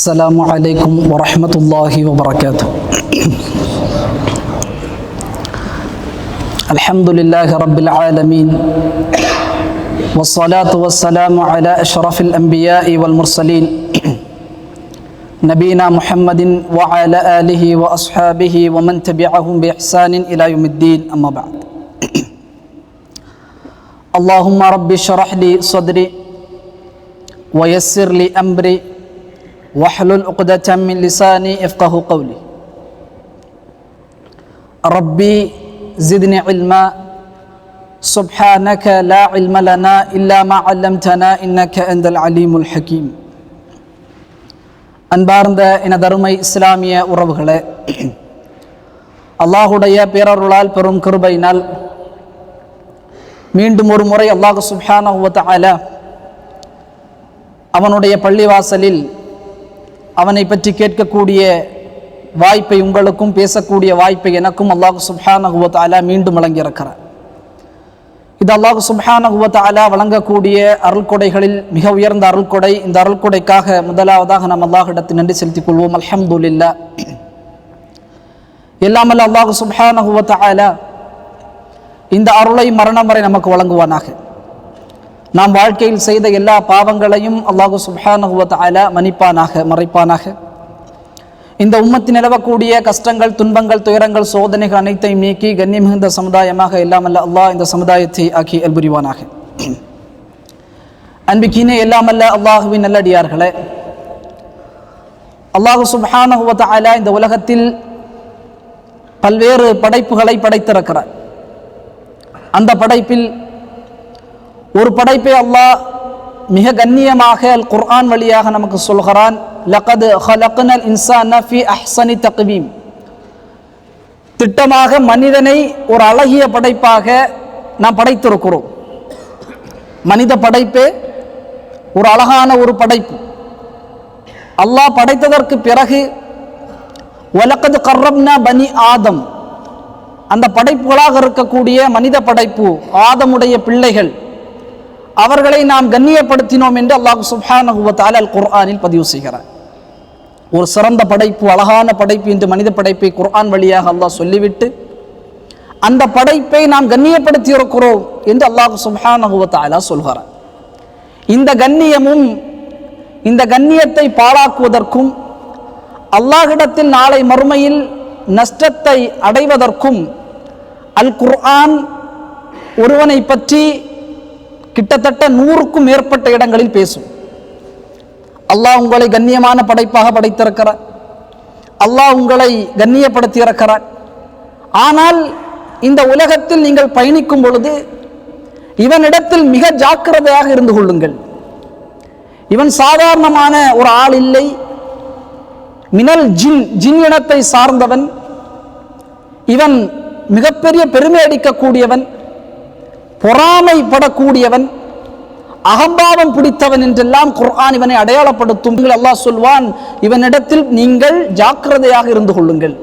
السلام عليكم ورحمة الله وبركاته. الحمد لله رب العالمين والصلاة والسلام على أشرف الأنبياء والمرسلين نبينا محمد وعلى آله وأصحابه ومن تبعهم بإحسان إلى يوم الدين. أما بعد، اللهم رب اشرح لي صدري ويسر لي أمري واحلل عقدة من لساني يفقهوا قولي. ربي زدني علما سبحانك لا علم لنا إلا ما علمتنا إنك أنت العليم الحكيم. அன்பார்ந்த எனதருமை இஸ்லாமிய உறவுகளே, அல்லாஹுடைய பேரருளால் பெரும் கிருபையினால் மீண்டும் ஒரு முறை அல்லாஹ் சுப்ஹானஹு வ தஆலா அவனுடைய பள்ளிவாசலில் அவனை பற்றி கேட்கக்கூடிய வாய்ப்பை உங்களுக்கும் பேசக்கூடிய வாய்ப்பை எனக்கும் அல்லாஹ் சுப்ஹானஹு வ தஆலா மீண்டும் வழங்கியிருக்கிறார். இது அல்லாஹ் சுப்ஹானஹு வ தஆலா வழங்கக்கூடிய அருள்கொடைகளில் மிக உயர்ந்த அருள்கொடை. இந்த அருள்கொடைக்காக முதலாவதாக நாம் அல்லாஹ்விடத்தில் நன்றி செலுத்திக் கொள்வோம். அல்ஹம்துலில்லாஹ். எல்லாமல்ல அல்லாஹ் சுப்ஹானஹு வ தஆலா இந்த அருளை மரணம் வரை நமக்கு வழங்குவானாக. நாம் வாழ்க்கையில் செய்த எல்லா பாவங்களையும் அல்லாஹ் சுப்ஹானஹு வ தஆலா மன்னிப்பானாக, மறைப்பானாக. இந்த உம்மத்தில் நிலவக்கூடிய கஷ்டங்கள், துன்பங்கள், துயரங்கள், சோதனைகள் அனைத்தையும் நீக்கி கண்ணியம் மிகுந்த சமுதாயமாக எல்லாமல்ல அல்லாஹ் இந்த சமுதாயத்தை ஆக்கி அல்புரிவானாக. அன்பிக்கினே எல்லாமல்ல அல்லாஹுவின் நல்லடியார்களே, அல்லாஹ் சுப்ஹானஹு வ தஆலா இந்த உலகத்தில் பல்வேறு படைப்புகளை படைத்திருக்கிறார். அந்த படைப்பில் ஒரு படைப்பை அல்லாஹ் மிக கண்ணியமாக அல் குர்ஆன் வழியாக நமக்கு சொல்கிறான். லகத் ஹலக்னல் இன்சான ஃபீ அஹ்ஸனி தக்வீம். திட்டமாக மனிதனை ஒரு அழகிய படைப்பாக நாம் படைத்திருக்கிறோம். மனித படைப்பே ஒரு அழகான ஒரு படைப்பு. அல்லாஹ் படைத்ததற்கு பிறகு வலகத் கர்ரம்னா பனி ஆதம், அந்த படைப்புகளாக இருக்கக்கூடிய மனித படைப்பு ஆதமுடைய பிள்ளைகள், அவர்களை நாம் கண்ணியப்படுத்தினோம் என்று அல்லாஹ் சுப்ஹானஹு வ தஆலா அல் குர்ஆனில் பதிவு செய்கிறார். ஒரு சிறந்த படைப்பு, அழகான படைப்பு என்று மனித படைப்பை குர்ஆன் வழியாக அல்லாஹ் சொல்லிவிட்டு அந்த படைப்பை நாம் கண்ணியப்படுத்தி இருக்கிறோம் என்று அல்லாஹ் சுப்ஹானஹு வ தஆலா சொல்கிறார். இந்த கண்ணியமும் இந்த கண்ணியத்தை பாழாக்குவதற்கும் அல்லாஹ்விடத்தில் நாளை மறுமையில் நஷ்டத்தை அடைவதற்கும் அல் குர்ஆன் ஒருவனை பற்றி கிட்டத்தட்ட 100க்கும் மேற்பட்ட இடங்களில் பேசும். அல்லாஹ் உங்களை கண்ணியமான படைப்பாக படைத்திருக்கிறார், அல்லாஹ் உங்களை கண்ணியப்படுத்தி இருக்கிறார். ஆனால் இந்த உலகத்தில் நீங்கள் பயணிக்கும் பொழுது இவனிடத்தில் மிக ஜாக்கிரதையாக இருந்து கொள்ளுங்கள். இவன் சாதாரணமான ஒரு ஆள் இல்லை, மினல் ஜின் இனத்தை சார்ந்தவன். இவன் மிகப்பெரிய பெருமை அடிக்கக்கூடியவன், பொறாமைப்படக்கூடியவன், அகம்பாவம் பிடித்தவன் என்றெல்லாம் குர்ஆன் இவனை அடையாளப்படுத்தும். அல்லாஹ் சொல்வான், இவனிடத்தில் நீங்கள் ஜாக்கிரதையாக இருந்து கொள்ளுங்கள்.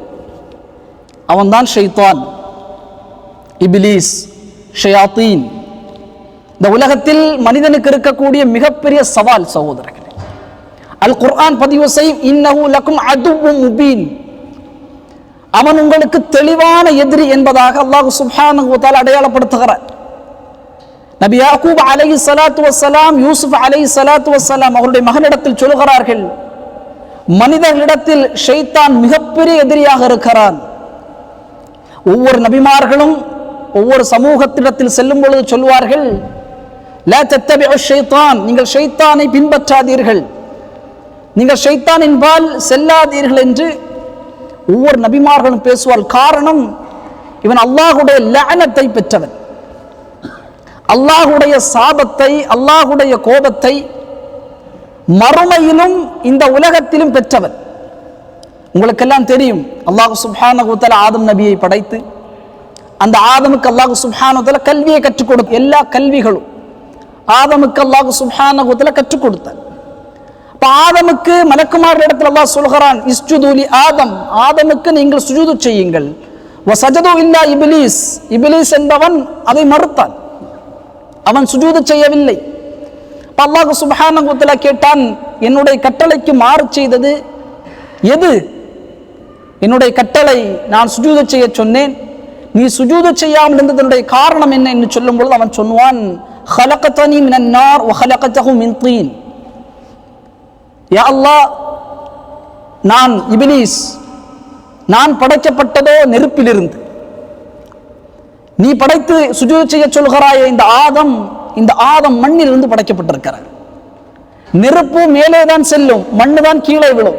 அவன்தான் ஷைத்தான், இப்லீஸ், ஷயாத்தீன். இந்த உலகத்தில் மனிதனுக்கு இருக்கக்கூடிய மிகப்பெரிய சவால் சகோதரர்களே, அல் குர்ஆன் பதிவு செய்யும், இன்னஹு லகும் அதுவும் முபீன். அவன் உங்களுக்கு தெளிவான எதிரி என்பதாக அல்லாஹ் சுப்ஹானஹு வ தஆலா அடையாளப்படுத்துகிறார். நபி யாக்கூப் அலைஹி ஸலாத்து வஸ்ஸலாம், யூசுப் அலைஹி ஸலாத்து வஸ்ஸலாம் அவருடைய மகனிடத்தில் சொல்கிறார்கள், மனிதர்களிடத்தில் ஷைத்தான் மிகப்பெரிய எதிரியாக இருக்கிறான். ஒவ்வொரு நபிமார்களும் ஒவ்வொரு சமூகத்திடத்தில் செல்லும் பொழுது சொல்வார்கள், லா தத்தபிஉ ஷைத்தான், நீங்கள் ஷைத்தானை பின்பற்றாதீர்கள், நீங்கள் ஷைத்தானின் பால் செல்லாதீர்கள் என்று ஒவ்வொரு நபிமார்களும் பேசுவார். காரணம், இவன் அல்லாஹுடைய லஅனத்தை பெற்றவன், அல்லாஹுடைய சாபத்தை, அல்லாஹுடைய கோபத்தை மறுமையிலும் இந்த உலகத்திலும் பெற்றவன். உங்களுக்கெல்லாம் தெரியும், அல்லாஹ் சுப்ஹானஹு வ தஆலா ஆதம் நபியை படைத்து அந்த ஆதமுக்கு அல்லாஹ் சுப்ஹானஹு வ தஆலா கல்வியை கற்றுக் கொடுத்த எல்லா கல்விகளும் ஆதமுக்கு அல்லாஹ் சுப்ஹானஹு வ தஆலா கற்றுக் கொடுத்தார். அப்ப ஆதமுக்கு மலக்குமாரிடத்தில் அல்லாஹ் சொல்கிறான், இஸ்ஜுது லி ஆதம், ஆதமுக்கு நீங்கள் சுஜூது செய்யுங்கள். வஸஜது இல்லா இப்லீஸ், இப்லீஸ் என்பவன் அதை மறுத்தான், அவன் சுஜூது செய்யவில்லை. அல்லாஹ் சுப்ஹானஹு வ தஆலா கேட்டான், என்னுடைய கட்டளைக்கு மாறு செய்தது எது? என்னுடைய கட்டளை நான் சுஜூது செய்ய சொன்னேன், நீ சுஜூது செய்யாமல் இருந்ததனுடைய காரணம் என்ன என்று சொல்லும் பொழுது அவன் சொன்னான், خلقتني من النار وخلقته من طين. யா அல்லாஹ், நான் இப்லீஸ், நான் படைக்கப்பட்டதோ நெருப்பிலிருந்து, நீ படைத்து சுஜூது செய்ய சொல்கிறாயே இந்த ஆதம் மண்ணிலிருந்து படைக்கப்பட்டிருக்கிறார். நெருப்பு மேலே தான் செல்லும், மண்ணு தான் கீழே விழும்.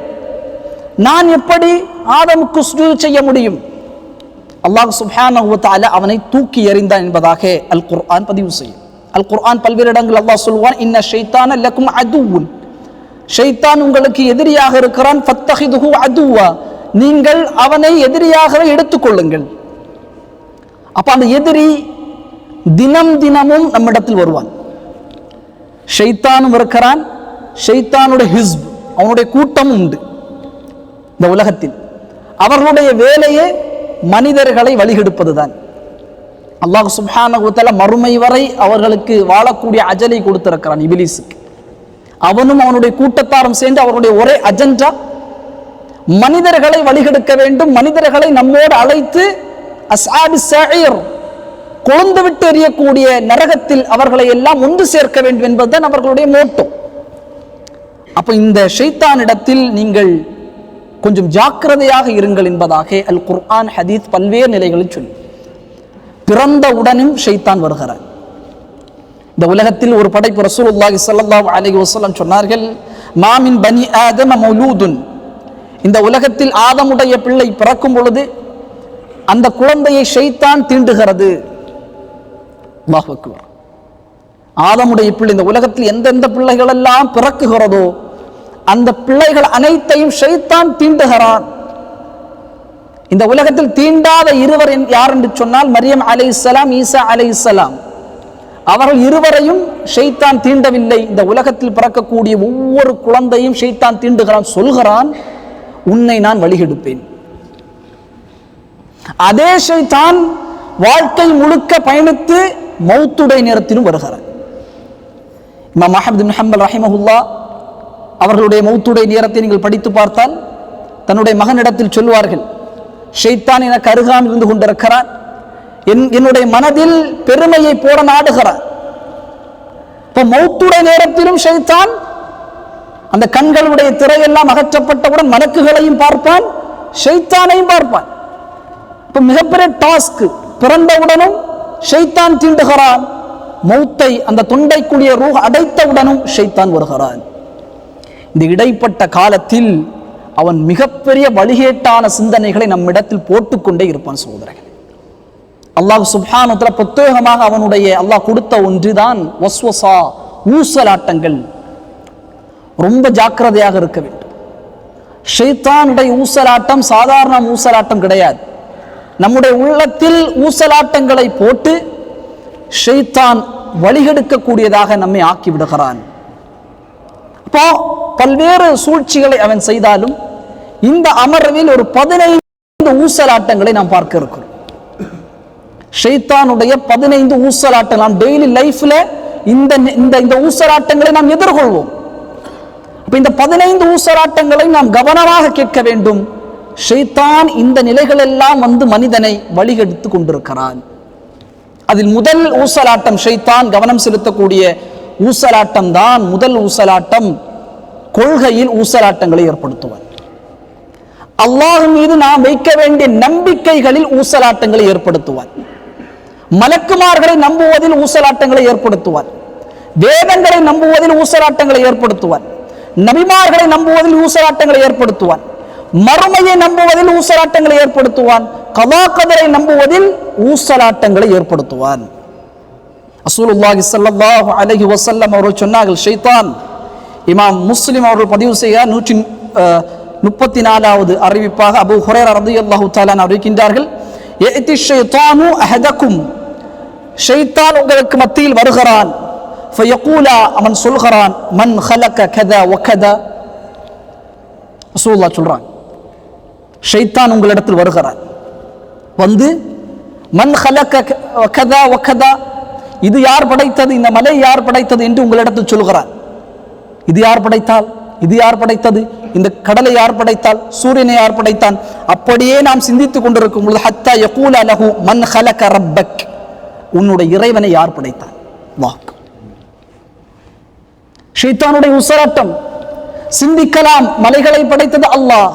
நான் எப்படி ஆதமுக்கு சுஜூது செய்ய முடியும்? அல்லாஹ் சுப்ஹானஹு வ தஆலா அவனை தூக்கி எறிந்தான் என்பதாக அல் குர்ஆன் பதிவு செய்யும். அல் குர்ஆன் பல்வேறு இடங்கள் அல்லாஹ் சொல்வான், இன்ன ஷைத்தான லக்கும் அதுவுன், ஷைத்தான் உங்களுக்கு எதிரியாக இருக்கிறான், ஃபத்தஹிதுஹு அதுவா, நீங்கள் அவனை எதிரியாகவே எடுத்துக்கொள்ளுங்கள். அப்ப அந்த எதிரி தினமும் நம்மிடத்தில் வருவான். ஷைத்தானும் இருக்கிறான், ஷைத்தானுடைய ஹிஸ்ப், அவனுடைய கூட்டமும் உண்டு இந்த உலகத்தில். அவர்களுடைய வேலையே மனிதர்களை வழிகெடுப்பதுதான். அல்லாஹ் சுப்ஹானஹு வ தஆலா மறுமை வரை அவர்களுக்கு வாழக்கூடிய அஜலை கொடுத்திருக்கிறான் இப்லீஸுக்கு. அவனும் அவனுடைய கூட்டத்தாரும் சேர்ந்து அவருடைய ஒரே அஜெண்டா மனிதர்களை வழிகெடுக்க வேண்டும், மனிதர்களை நம்மோடு அழைத்து அஸ்ஹாபு ஸஈர், கொழுந்து விட்டு எறியக்கூடிய நரகத்தில் அவர்களை எல்லாம் ஒன்று சேர்க்க வேண்டும் என்பதுதான் அவர்களுடைய மோட்டோ. அப்ப இந்த ஷைத்தானிடத்தில் நீங்கள் கொஞ்சம் ஜாக்கிரதையாக இருங்கள் என்பதாக அல் குர்ஆன் ஹதீஸ் பல்வேறு நிலைகளில் சொல்லி, பிறந்தவுடனும் ஷைத்தான் வருகிறான். இந்த உலகத்தில் ஒரு படைப்பு ரசூலுல்லாஹி ஸல்லல்லாஹு அலைஹி வஸல்லம் சொன்னார்கள், மாமின் பனி ஆதம மௌலூதுன், இந்த உலகத்தில் ஆதமுடைய பிள்ளை பிறக்கும் பொழுது அந்த குழந்தையை ஷைத்தான் தீண்டுகிறது. அல்லாஹ் அக்பர். ஆதமுடைய பிள்ளை, இந்த உலகத்தில் எந்தெந்த பிள்ளைகள் எல்லாம் பிறக்குகிறதோ அந்த பிள்ளைகள் அனைத்தையும் ஷைத்தான் தீண்டுகிறான். இந்த உலகத்தில் தீண்டாத இருவர் யார் என்று சொன்னால் மரியம் அலைஹிஸ்ஸலாம், ஈசா அலைஹிஸ்ஸலாம். அவர்கள் இருவரையும் ஷைத்தான் தீண்டவில்லை. இந்த உலகத்தில் பிறக்கக்கூடிய ஒவ்வொரு குழந்தையும் ஷைத்தான் தீண்டுகிறான். சொல்கிறான், உன்னை நான் வழிகெடுப்பேன். அதே ஷைத்தான் வாழ்க்கை முழுக்க பயணித்து மௌத்துடைய நேரத்திலும் வருகிறார். இமாம் அஹ்மத் பின் ஹம்பல் ரஹிமஹுல்லாஹ் அவர்களுடைய மௌத்துடைய நேரத்தை நீங்கள் படித்து பார்த்தால் தன்னுடைய மகனிடத்தில் சொல்வார்கள், ஷைத்தான் எனக்கு அருகாமல் இருந்து கொண்டிருக்கிறான், என்னுடைய மனதில் பெருமையை போட நாடுகிறார். இப்ப மௌத்துடைய நேரத்திலும் ஷைத்தான் அந்த கண்களுடைய திரையெல்லாம் அகற்றப்பட்டவுடன் மலக்குகளையும் பார்ப்பான், ஷைத்தானையும் பார்ப்பான். இப்ப மிகப்பெரிய டாஸ்க். பிறந்தவுடனும் ஷைத்தான் தீண்டுகிறான், மௌத்தை அந்த தொண்டைக்குரிய ரூஹ் அடைத்தவுடனும் ஷைத்தான் வருகிறான். இந்த இடைப்பட்ட காலத்தில் அவன் மிகப்பெரிய வழிகேட்டான சிந்தனைகளை நம்மிடத்தில் போட்டுக்கொண்டே இருப்பான். சகோதரர்கள், அல்லாஹ் சுப்ஹானஹு வ தஆலா பிரத்யேகமாக அவனுடைய அல்லாஹ் கொடுத்த ஒன்றுதான் வஸ்வசா, ஊசலாட்டங்கள். ரொம்ப ஜாக்கிரதையாக இருக்க வேண்டும். ஷைத்தானுடைய ஊசலாட்டம் சாதாரண ஊசலாட்டம் கிடையாது. நம்முடைய உள்ளத்தில் ஊசலாட்டங்களை போட்டு ஷைத்தான் வழிகெடுக்கக்கூடியதாக நம்மை ஆக்கி விடுகிறான். இப்போ பல்வேறு சூழ்ச்சிகளை அவன் செய்தாலும் இந்த அமர்வில் ஒரு 15 ஊசலாட்டங்களை நாம் பார்க்க இருக்கிறோம். ஷைத்தானுடைய 15 ஊசலாட்டங்கள் நாம் டெய்லி லைஃப்ல இந்த ஊசலாட்டங்களை நாம் எதிர்கொள்வோம். அப்ப இந்த 15 ஊசலாட்டங்களை நாம் கவனமாக கேட்க வேண்டும். ஷைத்தான் இந்த நிலைகள் எல்லாம் வந்து மனிதனை வழிகெடுத்து கொண்டிருக்கிறான். அதில் முதல் ஊசலாட்டம், ஷைத்தான் கவனம் செலுத்தக்கூடிய ஊசலாட்டம் தான் முதல் ஊசலாட்டம், கொள்கையில் ஊசலாட்டங்களை ஏற்படுத்துவான். அல்லாஹ் மீது நாம் வைக்க வேண்டிய நம்பிக்கைகளில் ஊசலாட்டங்களை ஏற்படுத்துவான். மலக்குமார்களை நம்புவதில் ஊசலாட்டங்களை ஏற்படுத்துவான். வேதங்களை நம்புவதில் ஊசலாட்டங்களை ஏற்படுத்துவான். நபிமார்களை நம்புவதில் ஊசலாட்டங்களை ஏற்படுத்துவான். மறுமையை நம்புவதில் ஊசலாட்டங்களை ஏற்படுத்துவான். கதா கதரை நம்புவதில் ஊசலாட்டங்களை ஏற்படுத்துவான். ரசூலுல்லாஹி ஸல்லல்லாஹு அலைஹி வஸல்லம் அவர்கள் சொன்னார்கள், ஷைத்தான், இமாம் முஸ்லிம் அவர்கள் பதிவு செய்ய 134வது அறிவிப்பாக அபூ ஹுரைரா ரலியல்லாஹு தஆலா அறிவிக்கின்றார்கள், யஅதி ஷைத்தானு அஹதக்கும், ஷைத்தான் உங்களுக்கு மத்தியில் வருகிறான். ஃபயகூலா, அவன் சொல்கிறான், மன் ஹலக கதா வ கதா. ரசூலுல்லாஹ் சொல்றான், ஷைத்தான் உங்களிடத்தில் வருகிறான், வந்து மன் ஹலக கதா வ கதா, இது யார் படைத்தது, இந்த மலை யார் படைத்தது என்று உங்களிடத்தில் சொல்கிறார். இது யார் படைத்தால், இது யார் படைத்தது, இந்த கடலை யார் படைத்தால், சூரியனை யார் படைத்தான், அப்படியே நாம் சிந்தித்துக் கொண்டிருக்கும் பொழுது ஹத்தா யகூல லஹு மன் ஹலக ரப்பக், உன்னுடைய இறைவனை யார் படைத்தான். வாக் ஷைத்தானுடைய உசராட்டம். சிந்திக்கலாம், மலைகளை படைத்தது அல்லாஹ்.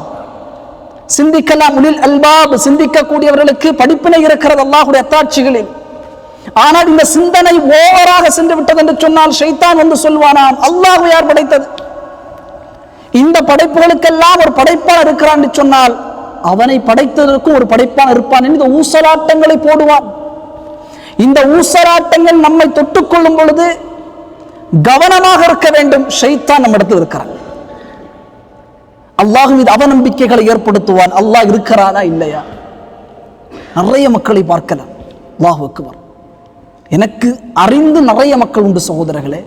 சிந்திக்கலாம், உலில் அல்பாப், சிந்திக்கக்கூடியவர்களுக்கு படிப்பினை இருக்கிறது அல்லாஹ்வுடைய அத்தாட்சிகளில். ஆனால் இந்த சிந்தனை ஓவராக சென்று விட்டது என்று சொன்னால் ஷைத்தான் வந்து சொல்வானாம், அல்லாஹ் யார் படைத்தது, இந்த படைப்புகளுக்கெல்லாம் ஒரு படைப்பான் இருக்கிறான் என்று சொன்னால் அவனை படைத்ததற்கும் ஒரு படைப்பான் இருப்பான் என்று இந்த ஊசலாட்டங்களை போடுவான். இந்த ஊசலாட்டங்கள் நம்மை தொட்டுக்கொள்ளும் பொழுது கவனமாக இருக்க வேண்டும். ஷைத்தான் நம்மிடத்தில் இருக்கிறான். அல்லாஹ் மீது அவநம்பிக்கைகளை ஏற்படுத்துவான். அல்லாஹ் இருக்கிறானா இல்லையா? நிறைய மக்களை பார்க்கலாம். அல்லாஹ் அக்பர். எனக்கு அறிந்து நிறைய மக்கள் உண்டு சகோதரர்களே.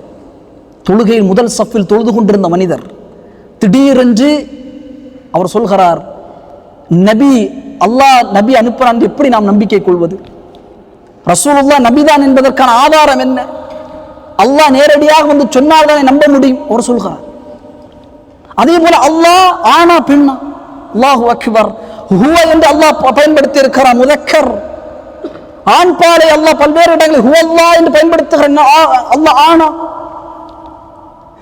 தொழுகையில் முதல் சஃபில் தொழுது கொண்டிருந்த மனிதர் திடீரென்று அவர் சொல்கிறார், நபி, அல்லாஹ் நபி அனுப்புறான், எப்படி நாம் நம்பிக்கை கொள்வது, ரசூலுல்லாஹ் நபிதான் என்பதற்கான ஆதாரம் என்ன, அல்லாஹ் நேரடியாக வந்து சொன்னால் தானே நம்ப முடியும் அவர் சொல்கிறார். அதே போல அல்லாஹ் ஆனா பெண்ணா, அல்லாஹு அக்பர், ஹுவ என்று அல்லாஹ் பயன்படுத்தி இருக்கிறார். முதக்கர் ஆண் பாலை அல்லாஹ் பல்வேறு இடங்களில் ஹுவல்லாஹ் என்று பயன்படுத்துகிறார். அல்லாஹ் ஆனா.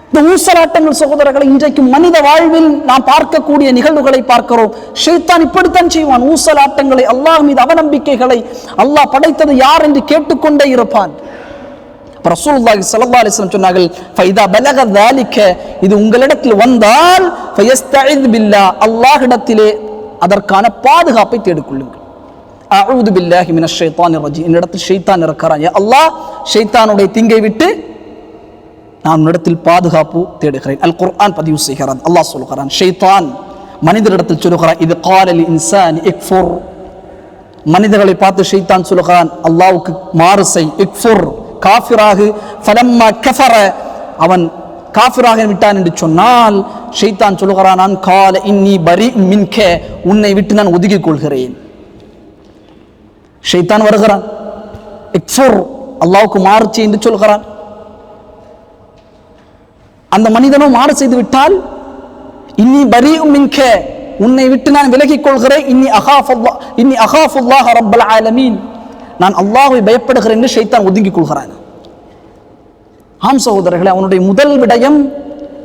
இந்த ஊசலாட்டங்கள் சகோதரர்களை இன்றைக்கு மனித வாழ்வில் நாம் பார்க்கக்கூடிய நிகழ்வுகளை பார்க்கிறோம். ஷைத்தான் இப்படித்தான் செய்வான். ஊசலாட்டங்களை, அல்லாஹ் மீது அவநம்பிக்கைகளை, அல்லாஹ் படைத்தது யார் என்று கேட்டுக்கொண்டே இருப்பான். ரசூலுல்லாஹி ஸல்லல்லாஹு அலைஹி வஸல்லம் சொன்னார்கள், ஃபைதா பலக ذلك, இது உங்களிடத்தில் வந்தால் ஃபயஸ்தஇத் பில்லாஹ், அல்லாஹ்விடத்திலே அதற்கான பாதுகாப்பை தேடிக்கொள்ளுங்கள். அஊது பில்லாஹி மினஷ் ஷைத்தானிர் ரஜீம், என்னிடத்தில் ஷைத்தான் இருக்கிறான், யா அல்லாஹ் ஷைத்தானுடைய தீங்கை விட்டு நான் இடத்தில் பாதுகாப்பு தேடுகிறேன். அல் குர்ஆன் பதிவு செய்கிறான். அல்லாஹ் சொல்கிறான், ஷைத்தான் மனிதரிடத்தில் சொல்கிறான், இது காலல் இன்சானி இக்ஃபுர், மனிதர்களை பார்த்து ஷைத்தான் சொல்கிறான், அல்லாஹ்வுக்கு மாறு செய், இக்ஃபுர் காஃபிராகு, ஃபலம்மா கஃபர, அவன் காஃபிராக விட்டான் என்று சொன்னால் ஷைத்தான் சொல்கிறான், நான் கால இன்னி பரி மின்க, உன்னை விட்டு நான் ஒதுக்கிக் கொள்கிறேன். ஷைத்தான் வருகிறான், இக்ஃபுர் அல்லாஹ்வுக்கு மாறு செய் என்று சொல்கிறான். அந்த மனிதனும் மாறு செய்து விட்டால் இன்னி பரி மின்க, உன்னை விட்டு நான் விலகிக் கொள்கிறேன், இன்னி அகாஃபுல்லாஹ ரப்பல் ஆலமீன், நான் அல்லாஹ்வை பயப்படுகிறேன் என்று ஷைத்தான் ஒதுங்கிக் கொள்கிறான். ஆம் சகோதரர்களே, அவனுடைய முதல் விடயம்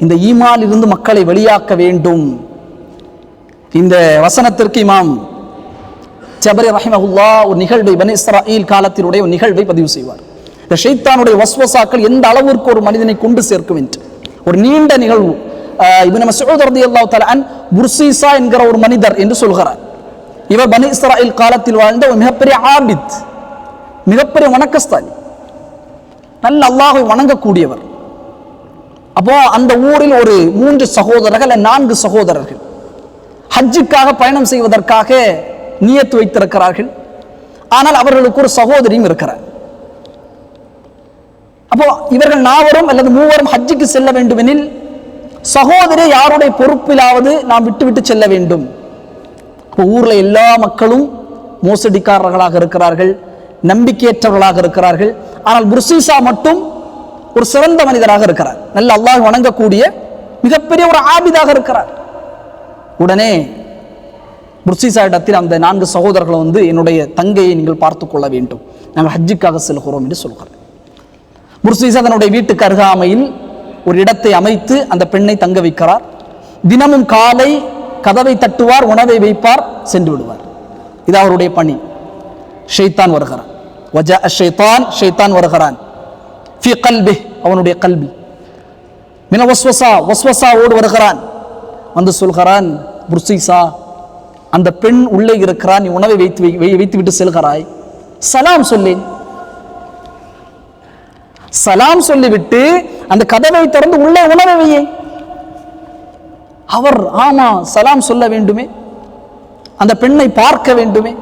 இந்த ஈமானில் இருந்து மக்களை வெளியாக்க வேண்டும். இந்த வசனத்திற்கு இமாம் ஜபரி ரஹிமஹுல்லாஹ் ஒரு நிகழ்வை, பனி இஸ்ராயீல் காலத்தினுடைய ஒரு நிகழ்வை பதிவு செய்வார். இந்த ஷைத்தானுடைய வஸ்வசாக்கள் எந்த அளவிற்கு ஒரு மனிதனை கொண்டு சேர்க்கும் என்று ஒரு நீண்ட நிகழ்வு. இப்னு மஸ்ஊத் ரலியல்லாஹு தஆலா அன் புர்சீசா என்கிற ஒரு மனிதர் என்று சொல்கிறார். இவர் பனி இஸ்ராயீல் காலத்தில் வாழ்ந்த ஒரு மிகப்பெரிய ஆபித், மிகப்பெரிய வணக்கஸ்தானி, நல்ல அல்லாஹ்வை வணங்கக்கூடியவர். அப்போ அந்த ஊரில் ஒரு 3 சகோதரர்கள் 4 சகோதரர்கள் ஹஜ்ஜுக்காக பயணம் செய்வதற்காக நியத்து வைத்திருக்கிறார்கள். ஆனால் அவர்களுக்கு ஒரு சகோதரியும் இருக்கிறார். அப்போ இவர்கள் 4 அல்லது 3 ஹஜ்ஜுக்கு செல்ல வேண்டும் எனில் சகோதரி யாருடைய பொறுப்பிலாவது நாம் விட்டு செல்ல வேண்டும். ஊர்ல எல்லா மக்களும் மோசடிக்காரர்களாக இருக்கிறார்கள், நம்பிக்கையற்றவர்களாக இருக்கிறார்கள். ஆனால் புர்சீசா மட்டும் ஒரு சிறந்த மனிதராக இருக்கிறார், நல்ல அல்லாஹ் வணங்கக்கூடிய மிகப்பெரிய ஒரு ஆபிதாக இருக்கிறார். உடனே புர்சீசா இடத்தில் அந்த 4 சகோதரர்கள் வந்து, என்னுடைய தங்கையை நீங்கள் பார்த்து கொள்ள வேண்டும், நாங்கள் ஹஜ்ஜுக்காக செல்கிறோம் என்று சொல்கிறார். புர்சீசா தன்னுடைய வீட்டுக்கு அருகாமையில் ஒரு இடத்தை அமைத்து அந்த பெண்ணை தங்க வைக்கிறார். தினமும் காலை கதவை தட்டுவார், உணவை வைப்பார், சென்று விடுவார். இது அவருடைய பணி. ஷைத்தான் வருகிறான், வஜா ஷைத்தான், ஷைத்தான் வருகிறான், ஃபீ கல்பி, அவனுடைய கல்வி, மின வஸ்வசா, வஸ்வசாவோடு வருகிறான். வந்து சொல்கிறான், புர்சீசா, அந்த பெண் உள்ளே இருக்கிறான், நீ உணவை வைத்து விட்டு செல்கிறாய், சலாம் சொல்லேன். சலாம் சொல்லிவிட்டு அந்த கதவை திறந்து உள்ளே உணவை வையே. அவர், ஆமா சலாம் சொல்ல வேண்டுமே, அந்த பெண்ணை பார்க்க வேண்டுமே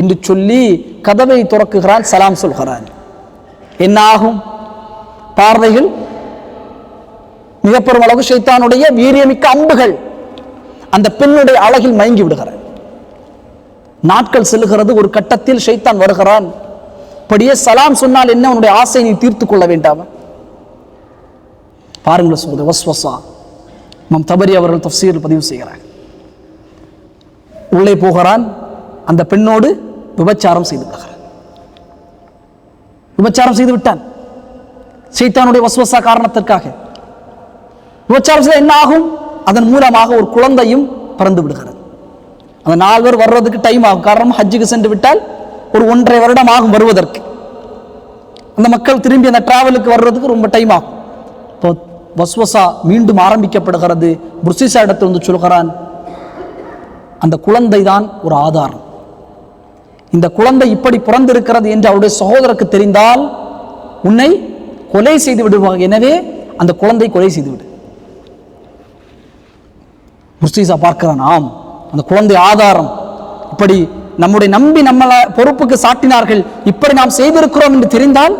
என்று சொல்லி கதவை துறக்குகிறான், சலாம் சொல்கிறான். என்ன ஆகும்? பார்வைகள் மிக பெரும் அளவு ஷைத்தானுடைய வீரியமிக்க அம்புகள் அந்த பெண்ணுடைய அழகில் மயங்கி விடுகிறார். நாட்கள் செல்கிறது. ஒரு கட்டத்தில் ஷைத்தான் வருகிறான், அப்படியே சலாம் சொன்னால் என்ன, உன்னுடைய ஆசை நீ தீர்த்து கொள்ள வேண்டாமா? பாருங்கள் சகோதரர், வஸ்வசா இமாம் தபரி அவர்கள் தஃப்சீரில் பதிவு செய்கிறார். உள்ளே போகிறான், அந்த பெண்ணோடு விபச்சாரம் செய்து விடுகிறான். விபச்சாரம் செய்து விட்டான் ஷைத்தானுடைய வஸ்வசா காரணத்திற்காக. விபச்சாரம் செய்ய என்ன ஆகும்? அதன் மூலமாக ஒரு குழந்தையும் பிறந்து விடுகிறது. அந்த 4 பேர் வர்றதுக்கு டைம் ஆகும். காரணம், ஹஜ்ஜுக்கு சென்று விட்டால் ஒரு 1.5 வருடம் ஆகும் வருவதற்கு. அந்த மக்கள் திரும்பி அந்த டிராவலுக்கு வர்றதுக்கு ரொம்ப டைம் ஆகும். இப்போ வஸ்வசா மீண்டும் ஆரம்பிக்கப்படுகிறது. புர்சிசா இடத்துல வந்து சொல்கிறான், அந்த குழந்தை தான் ஒரு ஆதாரம். இந்த குழந்தை இப்படி பிறந்திருக்கிறது என்று அவருடைய சகோதரருக்கு தெரிந்தால் உன்னை கொலை செய்து விடுவாங்க. எனவே அந்த குழந்தை கொலை செய்து விடு. புர்சிசா பார்க்கிறான், ஆம், அந்த குழந்தை ஆதாரம். இப்படி நம்முடைய நம்பி நம்மளை பொறுப்புக்கு சாட்டினார்கள், இப்படி நாம் செய்திருக்கிறோம் என்று தெரிந்தால்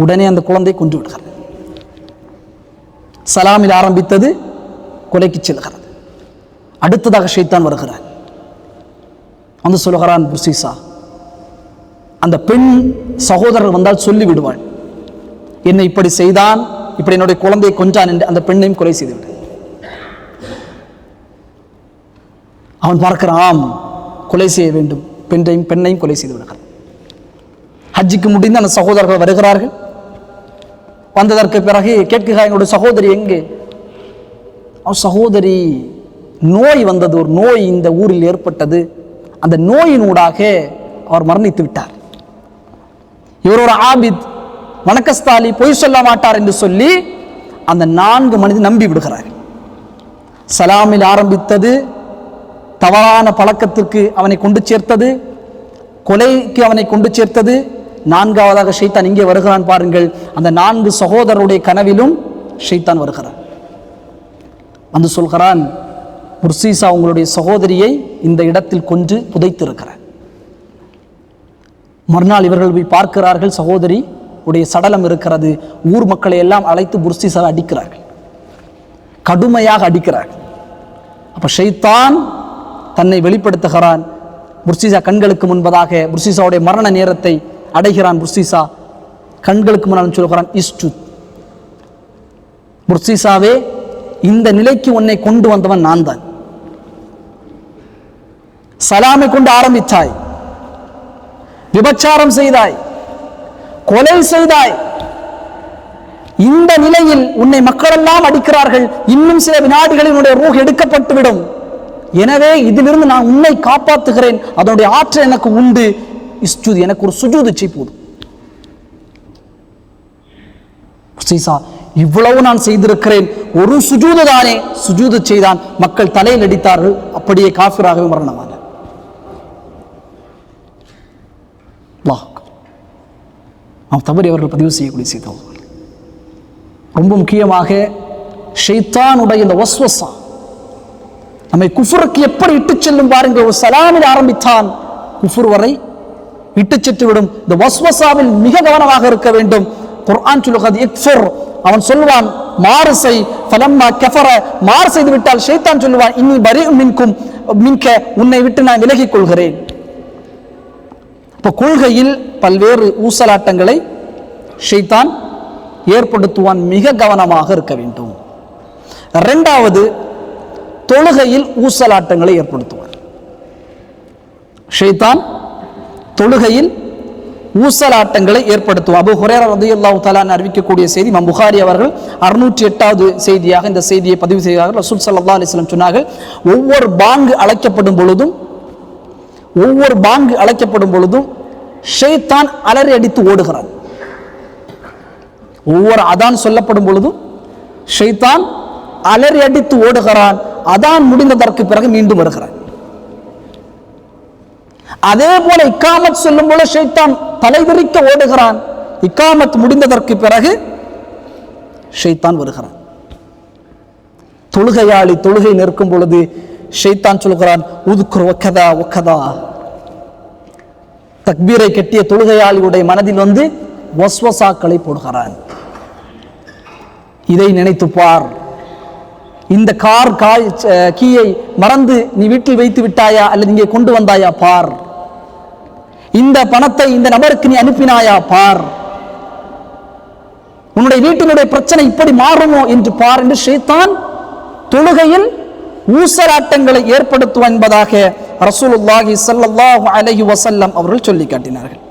உடனே அந்த குழந்தை கொன்று விடுகிறது. சலாமில் ஆரம்பித்தது கொலைக்கு செல்கிறது. அடுத்ததாக ஷைத்தான் வருகிறான். வந்து சொல்லுகிறான், புர்சிசா, அந்த பெண் சகோதரர் வந்தால் சொல்லி விடுவாள், என்னை இப்படி செய்தான், இப்படி என்னுடைய குழந்தையை கொன்றான் என்று அந்த பெண்ணையும் கொலை செய்து விடு. அவன் பார்க்கிறான், ஆம், கொலை செய்ய வேண்டும், பெண்ணையும் கொலை செய்து விடுகிறான். ஹஜ்ஜுக்கு முடிந்து அந்த சகோதரர்கள் வருகிறார்கள். வந்ததற்கு பிறகு கேட்கிறார், எங்களுடைய சகோதரி எங்கே? அவர் சகோதரி நோய் வந்தது, ஒரு நோய் இந்த ஊரில் ஏற்பட்டது, அந்த நோயினூடாக அவர் மரணித்து விட்டார். இவர் ஒரு ஆபித், வணக்கஸ்தாலி, பொய் சொல்ல மாட்டார் என்று சொல்லி அந்த 4 மனிதர் நம்பி விடுகிறார். சலாமில் ஆரம்பித்தது தவறான பழக்கத்திற்கு அவனை கொண்டு சேர்த்தது, கொலைக்கு அவனை கொண்டு சேர்த்தது. 4வதாக ஷைத்தான் இங்கே வருகிறான். பாருங்கள், அந்த 4 சகோதரருடைய கனவிலும் ஷைத்தான் வருகிறான். வந்து சொல்கிறான், புர்சிசா உங்களுடைய சகோதரியை இந்த இடத்தில் கொன்று புதைத்திருக்கிறார். மறுநாள் இவர்கள் போய் பார்க்கிறார்கள், சகோதரி உடைய சடலம் இருக்கிறது. ஊர் மக்களை எல்லாம் அழைத்து புர்சிசாவை அடிக்கிறார்கள், கடுமையாக அடிக்கிறார்கள். அப்ப ஷைத்தான் தன்னை வெளிப்படுத்துகிறான். புர்சிசா கண்களுக்கு முன்பதாக புர்சிசாவுடைய மரண நேரத்தை அடைகிறான். புர்சிசா கண்களுக்கு முன்னால் சொல்கிறான், இஸ்டு, புர்சிசாவே, இந்த நிலைக்கு உன்னை கொண்டு வந்தவன் நான் தான். சலாமை கொண்டு ஆரம்பித்தாய், விபச்சாரம் செய்தாய், கொலை செய்தாய். இந்த நிலையில் உன்னை மக்களெல்லாம் அடிக்கிறார்கள். இன்னும் சில வினாடிகளில் உன்னுடைய ரூஹ் எடுக்கப்பட்டுவிடும். எனவே இதிலிருந்து நான் உன்னை காப்பாற்றுகிறேன், அதனுடைய ஆற்றல் எனக்கு உண்டு. இஸ்ஜூத், எனக்கு ஒரு சுஜூது செய்வது. இவ்வளவு நான் செய்திருக்கிறேன், ஒரு சுஜூது தானே. சுஜூது செய்தான், மக்கள் தலையில் அடித்தார்கள், அப்படியே காஃபிராகவே மரணமான. தவறி அவர்கள் பதிவு செய்யக்கூடிய செய்தி. ரொம்ப முக்கியமாக ஷைத்தானுடைய இந்த வஸ்வசா நம்மை குஃபுருக்கு எப்படி இட்டு செல்லும் பாருங்கள். ஒரு சலாமில் ஆரம்பித்தான், குஃபுர் வரை இட்டு சென்று விடும். இந்த வஸ்வசாவில் மிக கவனமாக இருக்க வேண்டும். குர்ஆன் சொல்லுகிறது, இக்ஃபுர், அவன் சொல்லுவான் மாறு செய், ஃபலம்மா கஃபர, மாறு செய்து விட்டால் ஷைத்தான் சொல்லுவான், இன்னி பரீஉ மின்கும் மின்க, உன்னை விட்டு நான் விலகிக் கொள்கிறேன். இப்போ கொள்கையில் பல்வேறு ஊசலாட்டங்களை ஷைத்தான் ஏற்படுத்துவான், மிக கவனமாக இருக்க வேண்டும். 2வது, தொழுகையில் ஊசலாட்டங்களை ஏற்படுத்துவார் ஷைத்தான். தொழுகையில் ஊசலாட்டங்களை ஏற்படுத்துவார். அபூ ஹுரைரா ரலியல்லாஹு தஆலா அறிவிக்கக்கூடிய செய்தி, இமாம் புகாரி அவர்கள் 608வது செய்தியாக இந்த செய்தியை பதிவு செய்கிறார்கள். ரசூல் ஸல்லல்லாஹு அலைஹி வஸல்லம் சொன்னார்கள், ஒவ்வொரு பாங்கு அழைக்கப்படும் பொழுதும் ஷைத்தான் அலறி அடித்து ஓடுகிறான். ஒவ்வொரு அதான் சொல்லப்படும் பொழுதும் ஷைத்தான் அலறி அடித்து ஓடுகிறான். அதான் முடிந்ததற்கு பிறகு மீண்டும் வருகிறான். அதே போல இக்காமத் சொல்லும் போல ஷைத்தான் தலைவிரிக்க ஓடுகிறான். இக்காமத் முடிந்ததற்கு பிறகு ஷைத்தான் வருகிறான். தொழுகையாளி தொழுகை நிற்கும் பொழுது ஷைத்தான் சொல்கிறான், உதுக்குர் வக்கதா வக்கதா. தக்பீரை கட்டிய தொழுகையாளியுடைய மனதில் வந்து வஸ்வசாக்களை போடுகிறான். இதை நினைத்து பார், இந்த கார் கீயை மறந்து நீ வீட்டில் வைத்து விட்டாயா அல்லது இங்கே கொண்டு வந்தாயா பார். இந்த பணத்தை இந்த நபருக்கு நீ அனுப்பினாயா பார், உன்னுடைய வீட்டினுடைய பிரச்சனை இப்படி மாறுமோ என்று பார் என்று ஷைத்தான் தொழுகையில் ஊசலாட்டங்களை ஏற்படுத்துவான் என்பதாக ரசூலுல்லாஹி ஸல்லல்லாஹு அலைஹி வஸல்லம் அவர்கள் சொல்லி காட்டினார்கள்.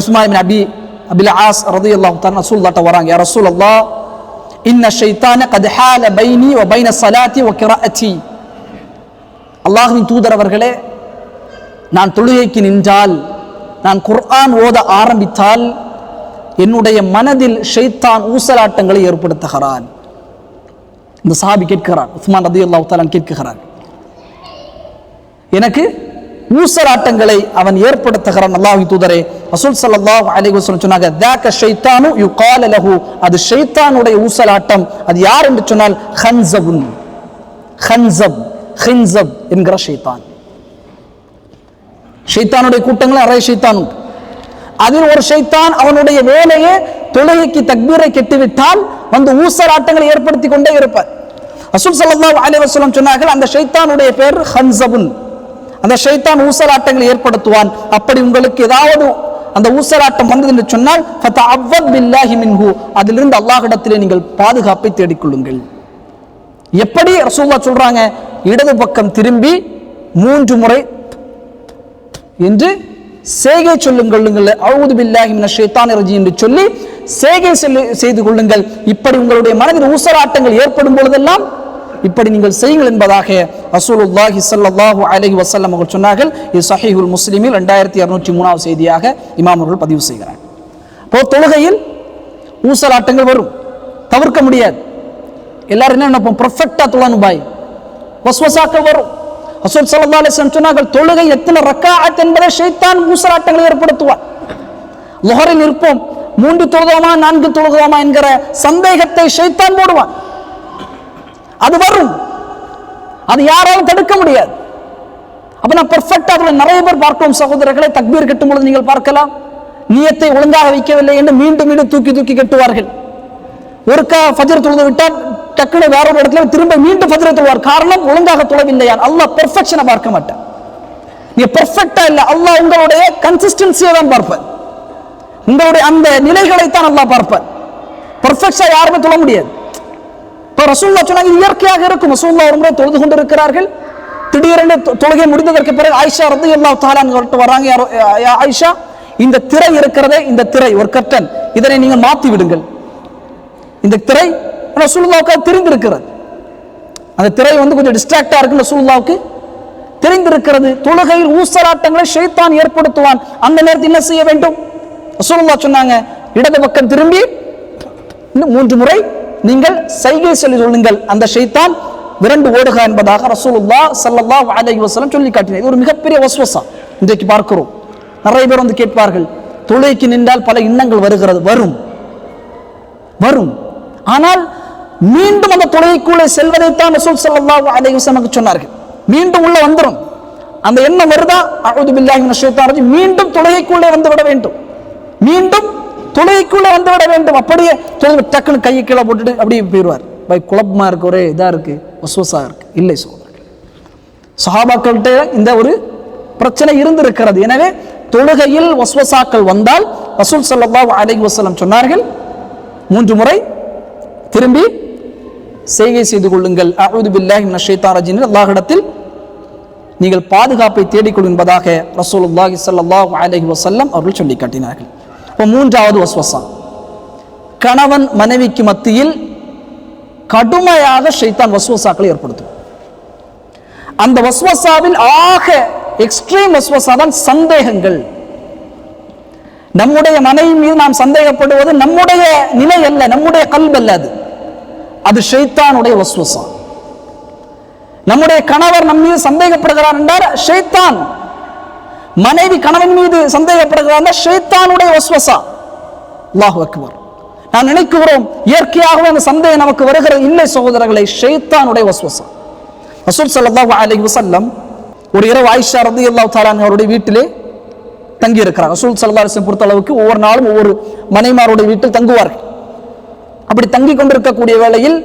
உஸ்மான் இப்னு அபில் ஆஸ் ரலியல்லாஹு தஆலா ரசூலுல்லாஹ்ட்ட வராங்க, யா ரசூலல்லாஹ் இன்ன ஷைத்தான கத் ஹால பைனி வ பைன ஸலாத்தி வ கிராஅத்தி. அல்லாஹ்வின் தூதர் அவர்களே, நான் தொழுகைக்கு நின்றால், நான் குர்ஆன் ஓத ஆரம்பித்தால் என்னுடைய மனதில் ஷைத்தான் ஊசலாட்டங்களை ஏற்படுத்துகிறான். இந்த சஹாபி கேட்கிறார், உஸ்மான் ரலியல்லாஹு தஆலா கேட்கிறார், எனக்கு ஊசலாட்டங்களை அவன் ஏற்படுத்துகிறான் அல்லாஹ்வின் தூதரே. ரசூல் ஸல்லல்லாஹு அலைஹி வஸல்லம் சொன்னாங்க, தாக்க ஷைத்தானு யுகால லஹு, அது ஷைத்தானுடைய ஊசலாட்டம். அது யார் என்று சொன்னால் ஹன்ஸபுன், ஹின்ஸப் என்கிற ஷைத்தான். ஷைத்தானுடைய கூட்டங்கள் நிறைய ஷைத்தான் உண்டு. அதில் ஒரு ஷைத்தான் அவனுடைய வேலையை தொழுகைக்கு தக்பீரை கெட்டுவிட்டால் வந்து ஊசலாட்டங்களை ஏற்படுத்தி கொண்டே இருப்பார். ரசூல் ஸல்லல்லாஹு அலைஹி வஸல்லம் சொன்னார்கள், அந்த ஷைத்தானுடைய பேர் ஹன்ஸபுன். அந்த ஷைத்தான் ஊசலாட்டங்களை ஏற்படுத்துவான். அப்படி உங்களுக்கு ஏதாவது அந்த ஊசலாட்டம் வந்தது என்று சொன்னால் ஃபதஅவ்வத் பில்லாஹி மின்ஹு, அதிலிருந்து அல்லாஹ்விடத்திலே நீங்கள் பாதுகாப்பை தேடிக்கொள்ளுங்கள். எப்படி ரசூலுல்லாஹ் சொல்றாங்க, இடது பக்கம் திரும்பி 3 முறை என்று சேகை சொல்லுங்கள், அஊது பில்லாஹி மினஷ் ஷைத்தானிர் ரஜீம் என்று சொல்லி சேகை செய்து கொள்ளுங்கள். இப்படி உங்களுடைய மனதில் ஊசலாட்டங்கள் ஏற்படும் பொழுதெல்லாம் இப்படி நீங்கள் செய்யுங்கள் என்பதாக ரசூலுல்லாஹி ஸல்லல்லாஹு அலைஹி வஸல்லம் அவர்கள் சொன்னார்கள். இது ஸஹீஹுல் முஸ்லிமில் 2603 செய்தியாக இமாம் அவர்கள் பதிவு செய்கிறார். இப்போ தொழுகையில் ஊசலாட்டங்கள் வரும், தவிர்க்க முடியாது. எல்லாரும் என்ன நினைப்போம், பெர்ஃபெக்ட்டா தொழணும் பாய், வஸ்வசாக்கள் வரும். ரசூல் ஸல்லல்லாஹு அலைஹி வஸல்லம் சொன்னார்கள், தொழுகை எத்தனை ரக்காஅத் என்பதை ஷைத்தான் ஊசலாட்டங்களை ஏற்படுத்துவான். லுஹரில் இருப்போம், 3 தொழுதோமா 4 தொழுதோமா என்கிற சந்தேகத்தை ஷைத்தான் போடுவான். அது வரும், அது யாராலும் தடுக்க முடியாது. அப்ப நான் பெர்ஃபெக்ட்டா நிறைய பேர் பார்க்கிறோம் சகோதரர்களை, தக்பீர் கட்டும் பொழுது நீங்கள் பார்க்கலாம், நியத்தை ஒழுங்காக வைக்கவில்லை என்று மீண்டும் மீண்டும் தூக்கி கட்டுவார்கள். ஒருக்கா ஃபஜ்ர் தொழுது விட்டால் டக்குனு வேற ஒரு இடத்துல திரும்ப மீண்டும் ஃபஜ்ரை தொழுவார். காரணம், ஒழுங்காக தொழவில்லையா. அல்லாஹ் பெர்ஃபெக்ஷனை பார்க்க மாட்டான். நீங்க பெர்ஃபெக்ட்டா இல்ல, அல்லாஹ் உங்களுடைய கன்சிஸ்டன்சியை தான் பார்ப்பார், உங்களுடைய அந்த நிலைகளை தான் அல்லாஹ் பார்ப்பார். பெர்ஃபெக்ட்டா யாருமே தொழ முடியாது. இப்போ ரசூலுல்லாஹ் சொன்னாங்க, இயற்கையாக இருக்கும். ரசூலுல்லாஹ் ஒரு முறை தொழுது கொண்டு இருக்கிறார்கள், திடீரென்று தொழுகை முடிந்ததற்கு பிறகு ஆயிஷா ரலியல்லாஹு தஆலா அவங்கள்ட்ட வராங்க, ஆயிஷா இந்த திரை இருக்கிறதே, இந்த திரை ஒரு கர்டன், இதனை நீங்கள் மாற்றி விடுங்கள். இந்த திரை ரசூலுல்லாஹ்வுக்கு தெரிந்திருக்கிறது, அந்த திரை வந்து கொஞ்சம் டிஸ்ட்ராக்டா இருக்கு, ரசூலுல்லாஹ்வுக்கு தெரிந்திருக்கிறது. தொழுகையில் ஊசலாட்டங்களை ஷைத்தான் ஏற்படுத்துவான். அந்த நேரத்தில் என்ன செய்ய வேண்டும்? ரசூலுல்லாஹ் சொன்னாங்க, இடது பக்கம் திரும்பி 3 முறை நீங்கள் சைகை சொல்லி சொல்லுங்கள், அந்த ஷைத்தான் விரண்டு ஓடுக என்பதாக ரசூலுல்லாஹ் ஸல்லல்லாஹு அலைஹி வஸல்லம் சொல்லி காட்டினார். இது ஒரு மிகப்பெரிய வஸ்வஸா இன்றைக்கு பார்க்கிறோம். நிறைய பேர் வந்து கேட்பார்கள், தொழுகைக்கு நின்றால் பல எண்ணங்கள் வருகிறது. வரும், ஆனால் மீண்டும் அந்த தொழுகைக்குள்ளே செல்வதைத்தான் ரசூல் ஸல்லல்லாஹு அலைஹி வஸல்லம் சொன்னார்கள். மீண்டும் உள்ள வந்துடும் அந்த எண்ணம் வருதா, அஊது பில்லாஹி மினஷ் ஷைத்தானிர் ரஜீம், மீண்டும் தொழுகைக்குள்ளே வந்து விட வேண்டும், மீண்டும் தொழுகைக்குள்ளே வந்து விட வேண்டும். அப்படியே டக்குன்னு கையை கீழே போட்டுட்டு அப்படியே போயிடுவார். குழப்பமா இருக்கு, ஒரே இதா இருக்கு, வஸ்வஸா இருக்கு. இல்லை சகோதரர்கள், சஹாபாக்கள்கிட்ட இந்த ஒரு பிரச்சனை இருந்திருக்கிறது. எனவே தொழுகையில் வஸ்வஸாக்கள் வந்தால் ரசூல் ஸல்லல்லாஹு அலைஹி வஸல்லம் சொன்னார்கள், 3 முறை திரும்பி செய்கை செய்து கொள்ளுங்கள், அஊது பில்லாஹி மினஷ் ஷைத்தானிர் ரஜீம், அல்லாஹ்விடத்தில் நீங்கள் பாதுகாப்பை தேடிக்கொள்ளும் என்பதாக ரசூலுல்லாஹி ஸல்லல்லாஹு அலைஹி வஸல்லம் அவர்கள் சொல்லி காட்டினார்கள். இப்போ 3வது வஸ்வஸா, கணவன் மனைவிக்கு மத்தியில் கடுமையாக ஷைத்தான் வஸ்வஸாக்களை ஏற்படுத்தும். அந்த வஸ்வஸாவில் ஆக எக்ஸ்ட்ரீம் வஸ்வஸா தான் சந்தேகங்கள். நம்முடைய மனைவி மீது நாம் சந்தேகப்படுவது நம்முடைய நிலை அல்ல, நம்முடைய கல்ப் அல்ல, அது ஷைத்தானுடைய வஸ்வஸா. நம்முடைய கணவர் நம் மீது சந்தேகப்படுகிறார் என்றால் ஷைத்தான், மனைவி கணவன் மீது சந்தேகப்படுகிறார் ஷைத்தானுடைய வஸ்வஸா. அல்லாஹு அக்பர். நான் நினைக்கிறோம் இயற்கையாகவே அந்த சந்தேகம் நமக்கு வருகிறது. இல்லை சகோதரர்களை, ஷைத்தானுடைய வஸ்வஸா. ரசூல் ஸல்லல்லாஹு அலைஹி வஸல்லம் ஒரு இரவு ஆயிஷா ரலியல்லாஹு தஆலா அவருடைய வீட்டிலே தங்கி இருக்கிறார். ரசூல் ஸல்லல்லாஹு அலைஹி வஸல்லம் பொறுத்த அளவுக்கு ஒவ்வொரு நாளும் ஒவ்வொரு மனைமாருடைய வீட்டில் தங்குவார்கள். அப்படி தங்கி கொண்டிருக்கக்கூடிய வேளையில்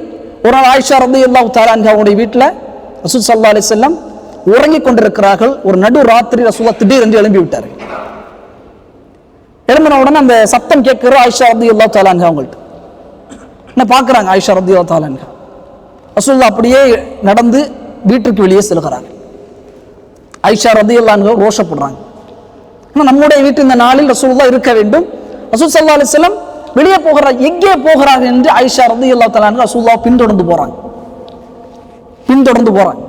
ஒரு நாள் ஆயிஷா ரலியல்லாஹு தஆலா அவருடைய வீட்டில் ரசூல் ஸல்லல்லாஹு அலைஹி வஸல்லம் உறங்கிக் கொண்டிருக்கிறார்கள். ஒரு நடு ராத்திரி ரசூலுல்லாஹ் திடீரென்று எழும்பி விட்டார்கள். எழும்பின உடனே அந்த சத்தம் கேட்கிற ஆயிஷா ரலியல்லாஹு தஆலா அன்ஹா அவங்கள்ட்ட என்ன பார்க்குறாங்க. ஆயிஷா ரலியல்லாஹு தஆலா அன்ஹா ரசூலுல்லாஹ் அப்படியே நடந்து வீட்டுக்கு வெளியே செல்கிறாங்க. ஆயிஷா ரலியல்லாஹு அன்ஹா ரோஷப்படுறாங்க. ஆனால் நம்முடைய வீட்டு இந்த நாளில் ரசூலுல்லாஹ் இருக்க வேண்டும். ரசூல் ஸல்லல்லாஹு அலைஹி வஸல்லம் வெளியே போகிறார், எங்கே போகிறார்கள் என்று ஆயிஷா ரலியல்லாஹு தஆலா அன்ஹா ரசூலுல்லாஹ் பின்தொடர்ந்து போறாங்க.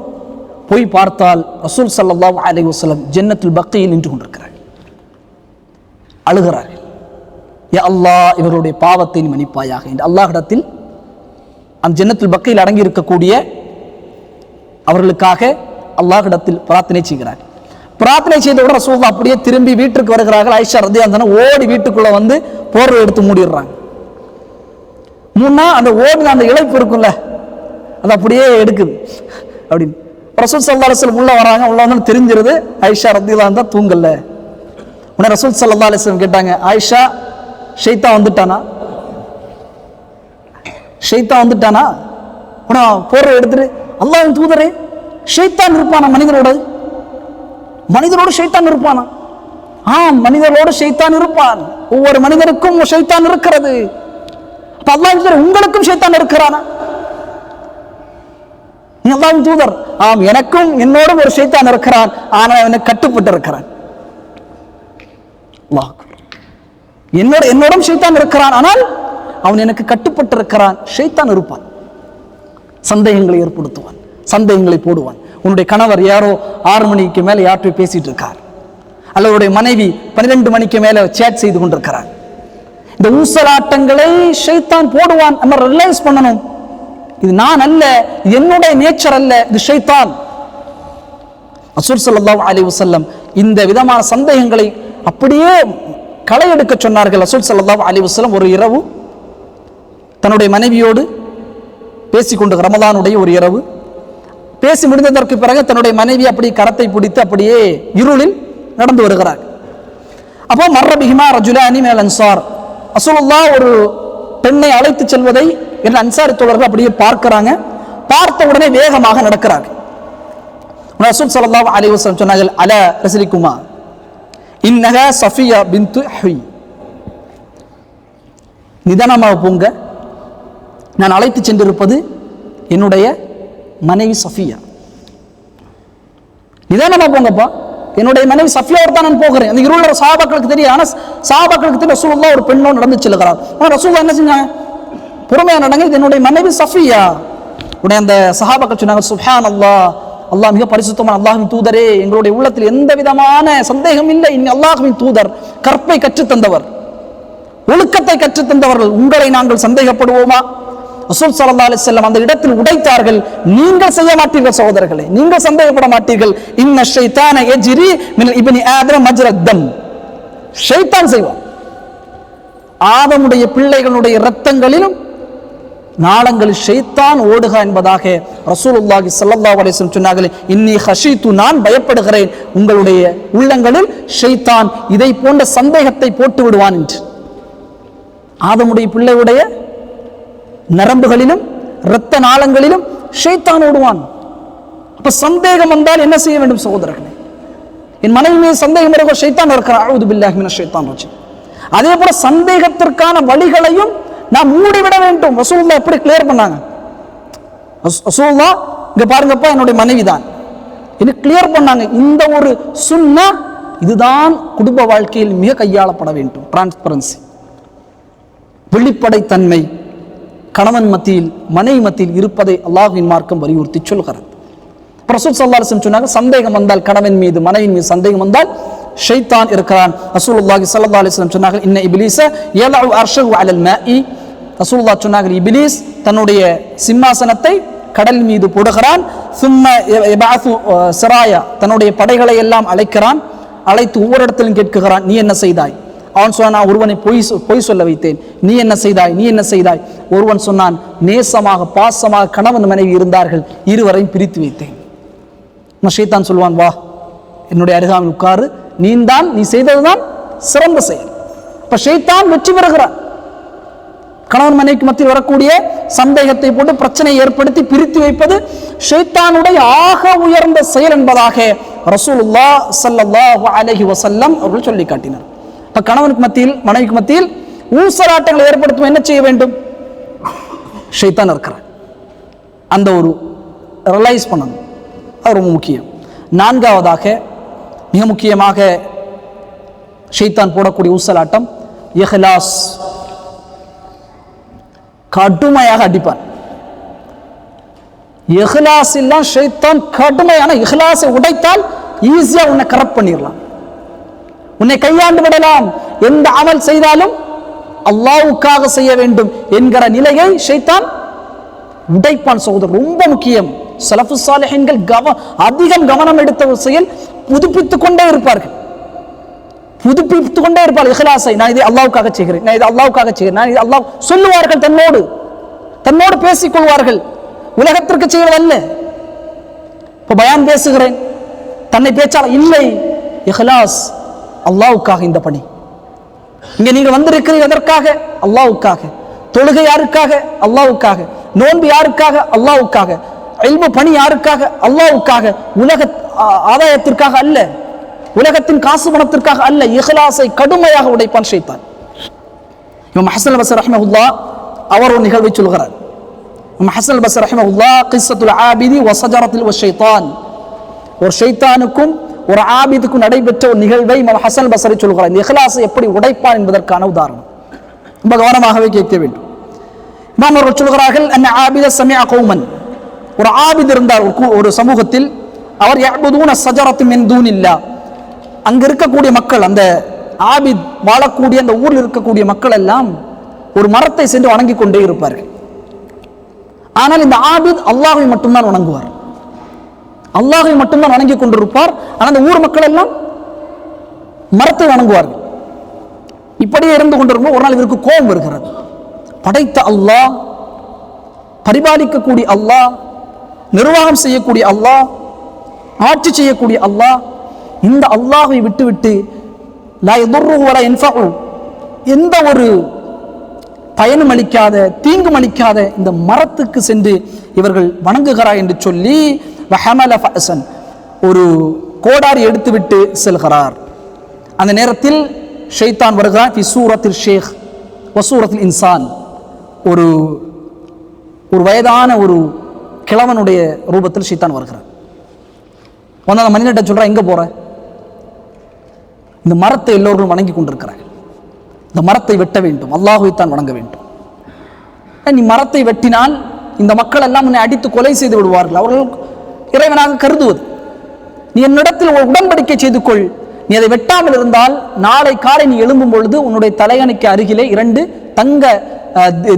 போய் பார்த்தால் ரசூல் ஸல்லல்லாஹு அலைஹி வஸல்லம் ஜன்னத்துல் பக்கீயில் நின்று கொண்டிருக்கிறார். அழுகிறார்கள். யா அல்லாஹ், இவருடைய பாவத்தை மன்னிப்பாயாக என்று அல்லாஹ்விடத்தில் அந்த ஜன்னத்துல் பக்கீயில் அடங்கி இருக்கக்கூடிய அவர்களுக்காக அல்லாஹ்விடத்தில் பிரார்த்தனை செய்கிறார். பிரார்த்தனை செய்தவுடன் ரசூலுல்லாஹ் அப்படியே திரும்பி வீட்டுக்கு வருகிறார்கள். ஆயிஷா ரலியல்லாஹு அன்ஹா ஓடி வீட்டுக்குள்ள வந்து போர்வை எடுத்து மூடிடுறாங்க. முன்னா அந்த ஓடுன அந்த இழைப்பு இருக்குல்ல, அது அப்படியே எடுக்குது அப்படின்னு. ரசூல் ஸல்லல்லாஹு அலைஹி வஸல்லம் உள்ள வராங்க. உள்ள வந்து தெரிஞ்சிருது ஆயிஷா ரலியல்லாஹு அன்ஹா தூங்கல. உடனே ரசூல் ஸல்லல்லாஹு அலைஹி வஸல்லம் கேட்டாங்க, ஆயிஷா ஷைத்தான் வந்துட்டானா? உடனே போர்வை எடுத்துட்டு, அல்லாஹ்வின் தூதரே, ஷைத்தான் இருப்பானா மனிதரோடு ஷைத்தான் இருப்பானா? ஆம், மனிதரோடு ஷைத்தான் இருப்பான். ஒவ்வொரு மனிதருக்கும் ஷைத்தான் இருக்கிறது. அப்ப அல்லாஹ்வின் தூதர், உங்களுக்கும் ஷைத்தான் இருக்கிறானா? அல்லாஹ்வின் தூதர், ஆம், எனக்கும் என்னோடும் ஒரு ஷைத்தான் இருக்கிறான், ஆனால் அவனுக்கு கட்டுப்பட்டு இருக்கிறான். என்னோடும் ஷைத்தான் இருக்கிறான், ஆனால் அவன் எனக்கு கட்டுப்பட்டு இருக்கிறான். ஷைத்தான் இருப்பான், சந்தேகங்களை ஏற்படுத்துவான், சந்தேகங்களை போடுவான். உன்னுடைய கணவர் யாரோ 6 மணிக்கு மேல யார்கிட்ட பேசிட்டு இருக்கார், அல்லது மனைவி 12 மணிக்கு மேல சேட் செய்து கொண்டிருக்கிறார். இந்த ஊசலாட்டங்களை ஷைத்தான் போடுவான். நம்ம ரியலைஸ் பண்ணணும், இது நான் அல்ல, என்னுடைய நேச்சர் அல்ல, இது ஷைத்தான். ரசூல் ஸல்லல்லாஹு அலைஹி வஸல்லம் இந்த விதமான சந்தேகங்களை அப்படியே களை எடுக்க சொன்னார்கள். ரசூல் ஸல்லல்லாஹு அலைஹி வஸல்லம் ஒரு இரவு தன்னுடைய மனைவியோடு பேசிக்கொண்டு, ரமலானுடைய ஒரு இரவு பேசி முடிந்ததற்கு பிறகு தன்னுடைய மனைவி அப்படி கரத்தை பிடித்து அப்படியே இருளில் நடந்து வருகிறார். அப்போ மர்ரபிஹிமா ரஜுலானி மினல் அன்சார், ரசூலுல்லாஹ் ஒரு பெண்ணை அழைத்து செல்வதை என்ற அன்சாரி தோழர்கள் அப்படியே பார்க்கிறாங்க. பார்த்த உடனே வேகமாக நடக்கிறாங்க. ரசூல் ஸல்லல்லாஹு அலைஹி வஸல்லம் சொன்னார்கள், அலா ரஸலிகுமா இன்னஹா சஃபியா பின்து ஹுய், நிதானமாக போங்க, நான் அழைத்து சென்றிருப்பது என்னுடைய மனைவி சஃபியா. நிதானமா போங்கப்பா, என்னுடைய மனைவி சஃபியாவோட தான் நான் போகிறேன். அந்த இருள சஹாபாக்களுக்கு தெரியும். ஆனால் சஹாபாக்களுக்கு தெரியும் ரசூலுல்லாஹ் ஒரு பெண்ணோடு நடந்து செல்கிறார். ஆனால் ரசூலுல்லாஹ் என்ன செஞ்சாங்க, பொறுமையா நடங்க, இது என்னுடைய மனைவி சஃபியா. உடனே அந்த சஹாபாக்கள் சொன்னாங்க, சுப்ஹானல்லாஹ், அல்லாஹ் மிக பரிசுத்தமான அல்லாஹ்வின் தூதரே, எங்களுடைய உள்ளத்தில் எந்த விதமான சந்தேகம் இல்லை, அல்லாஹ்வின் தூதர் கற்பை கற்றுத்தந்தவர், ஒழுக்கத்தை கற்றுத்தந்தவர்கள், உங்களை நாங்கள் சந்தேகப்படுவோமா? ரசூல் ஸல்லல்லாஹு அலைஹி வஸல்லம் அந்த இடத்தில் உடைத்தார்கள். நீங்கள் செய்ய மாட்டீர்கள் சகோதரர்களே, நீங்கள் சந்தேகப்பட மாட்டீர்கள். இன்ன ஷைத்தான யஜ்ரி மின் இப்னி ஆதம் மஜ்ரத் தம், ஷைத்தான் செய்வான், ஆதமுடைய பிள்ளைகளுடைய இரத்தங்களிலும் நாளங்களில் ஷைத்தான் ஓடுக என்பதாக ரசூலுல்லாஹி ஸல்லல்லாஹு அலைஹி வஸல்லம் சொன்னார்கள். இன்னி ஹஷீது, நான் பயப்படுகிறேன், உங்களுடைய உள்ளங்களில் ஷைத்தான் இதை போன்ற சந்தேகத்தை போட்டு விடுவான் என்று. ஆதமுடைய பிள்ளையுடைய நரம்புகளிலும் இரத்த நாளங்களிலும் ஷைத்தான் ஓடுவான். அப்ப சந்தேகம் வந்தால் என்ன செய்ய வேண்டும் சகோதரர்களே? என் மனைவி மீது சந்தேகம் இருக்க ஷைத்தான் இருக்கிறான், அஊது பில்லாஹி மினஷ் ஷைத்தானிர் ரஜீம். அதே போல சந்தேகத்திற்கான வழிகளையும் நாம் மூடிவிட வேண்டும். ரசூலுல்லாஹ் எப்படி கிளியர் பண்ணாங்க? ரசூலுல்லாஹ் இங்க பாருங்கப்பா, என்னுடைய மனைவி தான் என்ன கிளியர் பண்ணாங்க. இந்த ஒரு சுன்னா இதுதான் குடும்ப வாழ்க்கையில் மிக கையாளப்பட வேண்டும். டிரான்ஸ்பரன்சி, வெளிப்படைத்தன்மை கணவன் மத்தியில் மனைவி மத்தியில் இருப்பதை அல்லாஹ்வின் மார்க்கம் வலியுறுத்தி சொல்கிறது. ரசூல் ஸல்லல்லாஹு அலைஹி வஸல்லம் சொன்னாங்க, சந்தேகம் வந்தால் கணவன் மீது மனைவியின் மீது சந்தேகம் வந்தால் ஷைத்தான் இருக்கிறான். ரசூலுல்லாஹி ஸல்லல்லாஹு அலைஹி வஸல்லம் சொன்னார்கள், இன்ன இப்லீஸ யலஉ அர்ஷஹு அலல் மாஇ, ரசூலுல்லாஹ் சொன்னார்கள், இப்லீஸ் தன்னுடைய சிம்மாசனத்தை கடல் மீது போடுகிறான். சும்ம யபஅது சராயா, தன்னுடைய படைகளை எல்லாம் அழைக்கிறான். அழைத்து ஒவ்வொரு இடத்திலும் கேட்கிறான், நீ என்ன செய்தாய்? அவன் சொன்னான், நான் ஒருவனை பொய் சொல்ல வைத்தேன். நீ என்ன செய்தாய்? ஒருவன் சொன்னான், நேசமாக பாசமாக கணவன் மனைவி இருந்தார்கள், இருவரையும் பிரித்து வைத்தேன். ஷைத்தான் சொல்வான், வா என்னுடைய அருகாமல் உட்காரு, நீ செய்ததுதான் சிறந்த செயல். இப்ப ஷைத்தான் வெற்றி பெறுகிறான். கணவன் மனைவிக்கு மத்தியில் வரக்கூடிய சந்தேகத்தை போட்டு பிரச்சனையை ஏற்படுத்தி பிரித்து வைப்பது ஷைத்தானுடைய ஆக உயர்ந்த செயல் என்பதாக ரசூலுல்லாஹ் ஸல்லல்லாஹு அலைஹி வஸல்லம் அவர்கள் சொல்லி காட்டினார். இப்ப கணவனுக்கு மத்தியில் மனைவிக்கு மத்தியில் ஊசலாட்டங்களை ஏற்படுத்தும் என்ன செய்ய வேண்டும்? ஷைத்தான் இருக்கிறான். அந்த ஒரு ரியலைஸ் பண்ணணும், அது ரொம்ப முக்கியம். நான்காவதாக மிக முக்கியமாக ஷைத்தான் போடக்கூடிய ஊசலாட்டம் இஹ்லாஸ். கடுமையாக அடிப்பான். இஹ்லாஸ் இல்ல ஷைத்தான் கடுமையான இஹ்லாஸை உடைத்தால் ஈஸியா உன்னை கரப்ட் பண்ணிடலாம், உன்னை கையாண்டு விடலாம். எந்த அமல் செய்தாலும் அல்லாஹ்வுக்காக செய்ய வேண்டும் என்கிற நிலையை ஷைத்தான் உடைப்பான். சகோதரர், ரொம்ப முக்கியம். ஸலஃபு ஸாலிஹீன்கள் அதிகம் கவனம் எடுத்த ஒரு செயல் புதுப்பித்துக் கொண்டே இருப்பார்கள், புதுப்பித்துக் கொண்டே இருப்பார்கள் இஹ்லாஸை. நான் இதை அல்லாஹ்வுக்காக செய்கிறேன், நான் இதை அல்லாஹ்வுக்காக செய்கிறேன், நான் இதை அல்லாஹ் சொல்லுவார்கள். தன்னோடு பேசிக் கொள்வார்கள், உலகத்திற்கு செய்வதல்ல. இப்போ பயான் பேசுகிறேன், தன்னை பேச்சால் இல்லை, இஹ்லாஸ் அல்லாஹ்வுக்காக இந்த பணி. இங்க நீங்க வந்திருக்கிறீர்கள் எதற்காக? அல்லாஹ்வுக்காக. தொழுகை யாருக்காக? அல்லாஹ்வுக்காக. நோன்பு யாருக்காக? அல்லாஹ்வுக்காக. இல்மு பணி யாருக்காக? அல்லாஹ்வுக்காக. உலக ஆதாயத்திற்காக அல்ல, உலகத்தின் காசு பணத்திற்காக அல்ல. இஹ்லாஸை கடுமையாக உடைப்பான் ஷைத்தான். இமாம் ஹஸன் பஸ்ரி ரஹ்மஹுல்லாஹ் அவர் ஒரு நிகழ்வை சொல்கிறார். இமாம் ஹஸன் பஸ்ரி ரஹ்மஹுல்லாஹ் கிஸ்ஸத்துல் ஆபிதி வ ஷஜரத்துல் ஷைத்தான், ஒரு ஷைத்தானுக்கும் ஒரு ஆபிதுக்கும் நடைபெற்ற ஒரு நிகழ்வை இமாம் ஹஸன் பஸ்ரி சொல்கிறார். இந்த இஹ்லாஸை எப்படி உடைப்பான் என்பதற்கான உதாரணம். ரொம்ப கவனமாகவே கேட்க வேண்டும். இமாம் அவர்கள் சொல்கிறார்கள், அன்ன ஆபித சமிஅ கௌமன், ஒரு ஆபித் இருந்தார் ஒரு சமூகத்தில். அவர் யஅபுதூன ஷஜரத்து மின் தூனில்லாஹ், அங்க இருக்கக்கூடிய மக்கள், அந்த ஆபித் வாழக்கூடிய அந்த ஊரில் இருக்கக்கூடிய மக்கள் எல்லாம் ஒரு மரத்தை சென்று வணங்கி கொண்டே இருப்பார்கள். ஆனால் இந்த ஆபித் அல்லாஹ்வை மட்டும்தான் வணங்குவார், அல்லாஹ்வை மட்டும்தான் வணங்கி கொண்டிருப்பார். ஆனால் அந்த ஊர் மக்கள் எல்லாம் மரத்தை வணங்குவார்கள். இப்படியே இருந்து கொண்டிருக்கும் ஒரு நாள் இவருக்கு கோபம் வருகிறது. படைத்த அல்லாஹ், பரிபாலிக்கக்கூடிய அல்லாஹ், நிர்வாகம் செய்யக்கூடிய அல்லாஹ், ஆட்சி செய்யக்கூடிய அல்லாஹ், இந்த அல்லாஹ்வை விட்டுவிட்டு லா யதுர்ருஹு வலா யன்ஃபஉ, எந்த ஒரு பயனும் அளிக்காத தீங்கும் அளிக்காத இந்த மரத்துக்கு சென்று இவர்கள் வணங்குகிறார் என்று சொல்லி வஹமல ஃபஅஸன், ஒரு கோடாரி எடுத்துவிட்டு செல்கிறார். அந்த நேரத்தில் ஷைத்தான் வருகிறான். ஃபி சூரத்தில் ஷேக் வ சூரத்தில் இன்சான், ஒரு வயதான ஒரு கிழவனுடைய ரூபத்தில் ஷைத்தான் வருகிறார். வந்து அந்த மனிதன்கிட்ட சொல்றான், எங்க போற? இந்த மரத்தை எல்லோரும் வணங்கி கொண்டிருக்கிறார்கள், இந்த மரத்தை வெட்ட வேண்டும், அல்லாஹ்வை தான் வணங்க வேண்டும். நீ மரத்தை வெட்டினால் இந்த மக்கள் எல்லாம் உன்னை அடித்து கொலை செய்து விடுவார்கள், அவர்கள் இறைவனாக கருதுவது. நீ என்னிடத்தில் ஒரு உடன்படிக்கை செய்து கொள், நீ அதை வெட்டாமல் இருந்தால் நாளை காலை நீ எழும்பும் பொழுது உன்னுடைய தலையணைக்கு அருகிலே 2 தங்க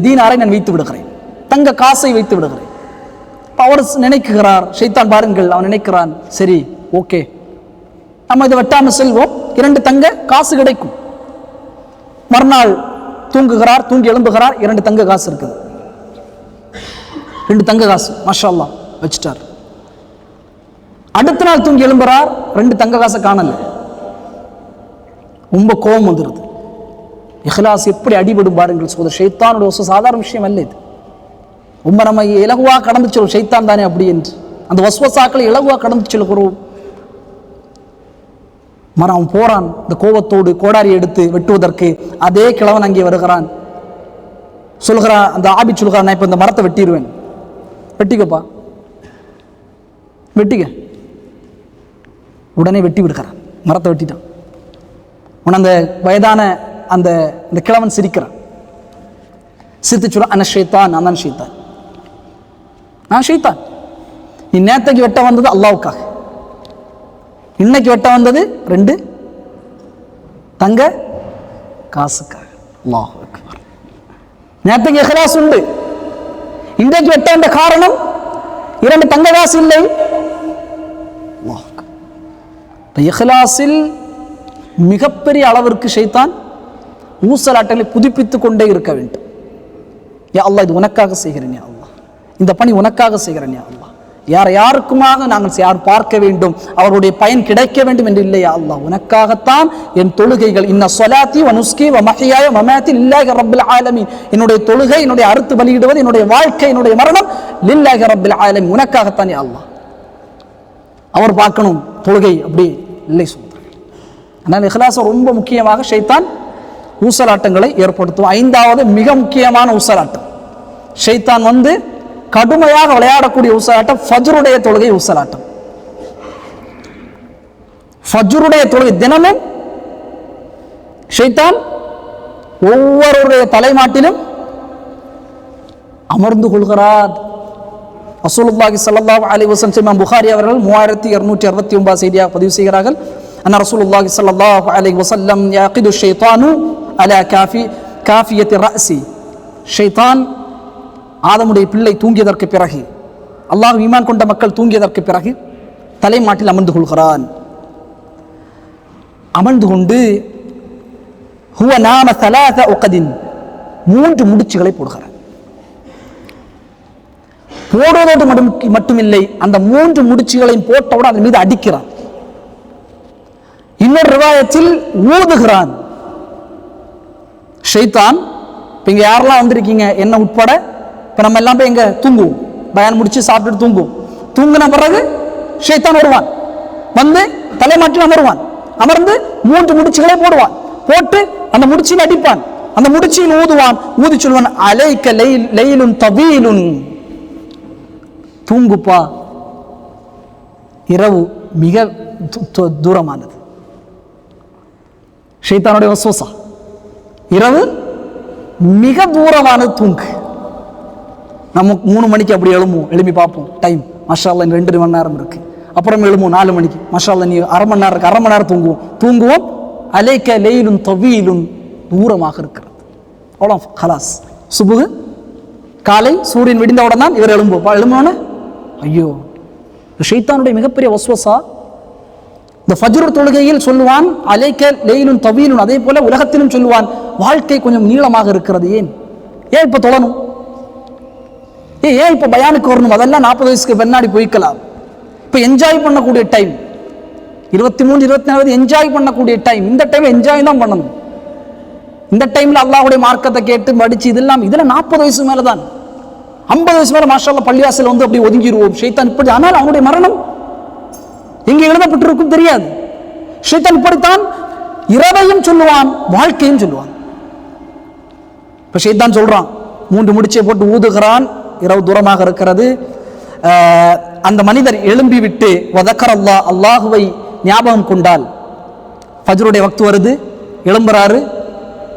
தீனாரை நான் வைத்து விடுகிறேன், தங்க காசை வைத்து விடுகிறேன். அவர் நினைக்கிறார், ஷைத்தான் பாருங்கள், அவன் நினைக்கிறான், சரி ஓகே நம்ம இதை வெட்டாமல் செல்வோம், 2 தங்க காசு கிடைக்கும். மறுநாள் தூங்குகிறார், தூங்கி எழும்புகிறார், 2 தங்க காசு இருக்குது, 2 தங்க காசு, மாஷா அல்லாஹ் வச்சுட்டார். அடுத்த நாள் தூங்கி எழும்புறார், 2 தங்க காசை காணல. ரொம்ப கோபம் வந்துடுது. இஹ்லாஸ் எப்படி அடிபடும் பாருங்கள் சகோதரர். ஷைத்தானுடைய சாதாரண விஷயம் அல்ல இது. ரொம்ப நம்ம இலகுவாக கடந்து செல்வோம், ஷைத்தான் தானே அப்படி என்று அந்த வஸ்வசாக்களை இலகுவாக கடந்து செல்கிறோம். அவன் போறான் இந்த கோபத்தோடு, கோடாரி எடுத்து வெட்டுவதற்கு. அதே கிழவன் அங்கே வருகிறான், சொல்கிறான், அந்த ஆபி சொல்கிறான், நான் இப்போ இந்த மரத்தை வெட்டிடுவேன். வெட்டிக்கப்பா, வெட்டிக்க. உடனே வெட்டி விடுகிறான், மரத்தை வெட்டிட்டான். உன அந்த வயதான அந்த கிழவன் சிரிக்கிறான், சிரித்து சொல்றான், அன ஷைத்தான், நான் ஷைத்தான், நான் ஷைத்தான். நீ நேத்தைக்கு வெட்ட வந்தது அல்லாஹ்வுக்காக, இன்னைக்கு வெட்ட வந்தது 2 தங்க காசுக்காக. அல்லாஹ் அக்பர். நேத்தைக்கு இஹ்லாஸ் உண்டு, இன்றைக்கு வெட்ட வந்த காரணம் 2 தங்க காசு இல்லை. இஹ்லாஸில் மிகப்பெரிய அளவிற்கு ஷைத்தான் ஊசலாட்டங்களை புதுப்பித்துக் கொண்டே இருக்க வேண்டும். யா அல்லாஹ், இது உனக்காக செய்கிறேன், யா அல்லாஹ் இந்த பணி உனக்காக செய்கிறேன், யா அல்லாஹ் யாருக்குமாக நாங்கள் யார் பார்க்க வேண்டும், அவருடைய பயன் கிடைக்க வேண்டும் என்று இல்லையா அல்லாஹ், உனக்காகத்தான் என் தொழுகைகள். இன்ன ஸலாத்தி வ நுஸ்கி வ மஹ்யாய வ மமாத்தி லில்லாஹி ரப்பில் ஆலமீன், என்னுடைய தொழுகை, என்னுடைய அறுத்து பலியிடுவது, என்னுடைய வாழ்க்கை, என்னுடைய மரணம் லில்லாஹி ரப்பில் ஆலமீன், உனக்காகத்தான் யா அல்லாஹ். அவர் பார்க்கணும் தொழுகை அப்படி இல்லை சொல்றார். ஆனால் இஹ்லாஸ் ரொம்ப முக்கியமாக ஷைத்தான் ஊசலாட்டங்களை ஏற்படுத்தும். ஐந்தாவது மிக முக்கியமான ஊசலாட்டம், ஷைத்தான் வந்து கடுமையாக விளையாடக்கூடிய ஊசலாட்டம் ஃபஜ்ருடைய தொழுகை ஊசலாட்டம். ஃபஜ்ருடைய தொழுகை தினமும் ஷைத்தான் ஒவ்வொருடைய தலைமாட்டிலும் அமர்ந்து கொள்கிறார். ரசூலுல்லாஹி ஸல்லல்லாஹு அலைஹி வஸல்லம் இமாம் புகாரி அவர்கள் 3269 செய்தியாக பதிவு செய்கிறார்கள். அன்ன ரசூலுல்லாஹி ஸல்லல்லாஹு அலைஹி வஸல்லம் யாகிது ஷைத்தானு அலா காஃபியத்தி ரஅசி. ஷைத்தான் ஆதமுடைய பிள்ளை தூங்கியதற்கு பிறகு, அல்லாஹ் ஈமான் கொண்ட மக்கள் தூங்கியதற்கு பிறகு தலைமாட்டில் அமர்ந்து கொள்கிறான். அமர்ந்து கொண்டு ஹுவ நாம ஸலாஸ உக்தின், 3 முடிச்சுகளை போடுகிறான். போடுவதோடு மட்டுமில்லை, அந்த 3 முடிச்சுகளையும் போட்டவுடன் அதன் மீது அடிக்கிறான். இன்னொரு ரிவாயத்தில் ஊதுகிறான். ஷைத்தான், இப்போ இங்கே யாரெல்லாம் வந்திருக்கீங்க என்ன உட்பட, இப்போ நம்ம எல்லாம் போய் எங்கே தூங்குவோம், பயான் முடிச்சு சாப்பிட்டுட்டு தூங்குவோம். தூங்கின பிறகு ஷைத்தான் வருவான், வந்து தலைமாட்டில் அமருவான். அமர்ந்து 3 முடிச்சுகளை போடுவான். போட்டு அந்த முடிச்சில் அடிப்பான், அந்த முடிச்சில் ஊதுவான். ஊதி சொல்வான், அலைக்க லைலுன் தவீலுன், தூங்குப்பா, இரவு மிக தூரமானது. ஷைத்தானுடைய வஸ்வஸா, இரவு மிக தூரமானது, தூங்கு. நம்ம 3 மணிக்கு அப்படி எழும்பி பார்ப்போம், டைம் மாஷா அல்லாஹ் 2 மணி நேரம் இருக்கு. அப்புறம் எழும்பும் 4 மணிக்கு, மாஷா அல்லாஹ் நீ அரை மணி நேரம் இருக்கு, அரை மணி நேரம் தூங்குவோம். அலைக்க லைலுன் தவீலுன், தூரமாக இருக்கிறது. அவ்வளோ ஹலாஸ். சுபுகு காலை சூரியன் விடிந்தவுடன் தான் இவர் எழும்புவோம். ஐயோ, ஷைத்தானுடைய மிகப்பெரிய வஸ்வஸா. இந்த ஃபஜ்ர் தொழுகையில் சொல்லுவான் அலைக்க லைலுன் தவீலுன், அதே போல உலகத்திலும் சொல்லுவான் வாழ்க்கை கொஞ்சம் நீளமாக இருக்கிறது. ஏன் இப்ப தொழணும், ஏன் இப்ப பயானுக்கு வரணும், அதெல்லாம் 40 வயசுக்கு பின்னாடி போய்க்கலாம். இப்ப என்ஜாய் பண்ணக்கூடிய டைம் 23, 24 என்ஜாய் பண்ணக்கூடிய டைம். இந்த டைம் என்ஜாய் தான் பண்ணணும். இந்த டைம்ல அல்லாஹ்வுடைய மார்க்கத்தை கேட்டு படிச்சு இதெல்லாம் 40 வயசு மேலதான், 50 வயசு மேல மாஷா அல்லாஹ் பள்ளிவாசல் வந்து அப்படி ஒதுங்கிடுவோம். ஷைத்தான் இப்படி. ஆனால் அவனுடைய மரணம் எங்கே எழுதப்பட்டிருக்கும் தெரியாது. ஷைத்தான் இப்படித்தான் இரவையும் சொல்லுவான், வாழ்க்கையும் சொல்லுவான். இப்ப ஷைத்தான் சொல்றான், 3 முடிச்சை போட்டு ஊதுகிறான், இரவு தூரமாக இருக்கிறது. அந்த மனிதர் எழும்பி விட்டு வதக்கரல்லாஹ், அல்லாஹுவை ஞாபகம் கொண்டால், ஃபஜ்ருடைய வக்து வருது, எழும்புறாரு,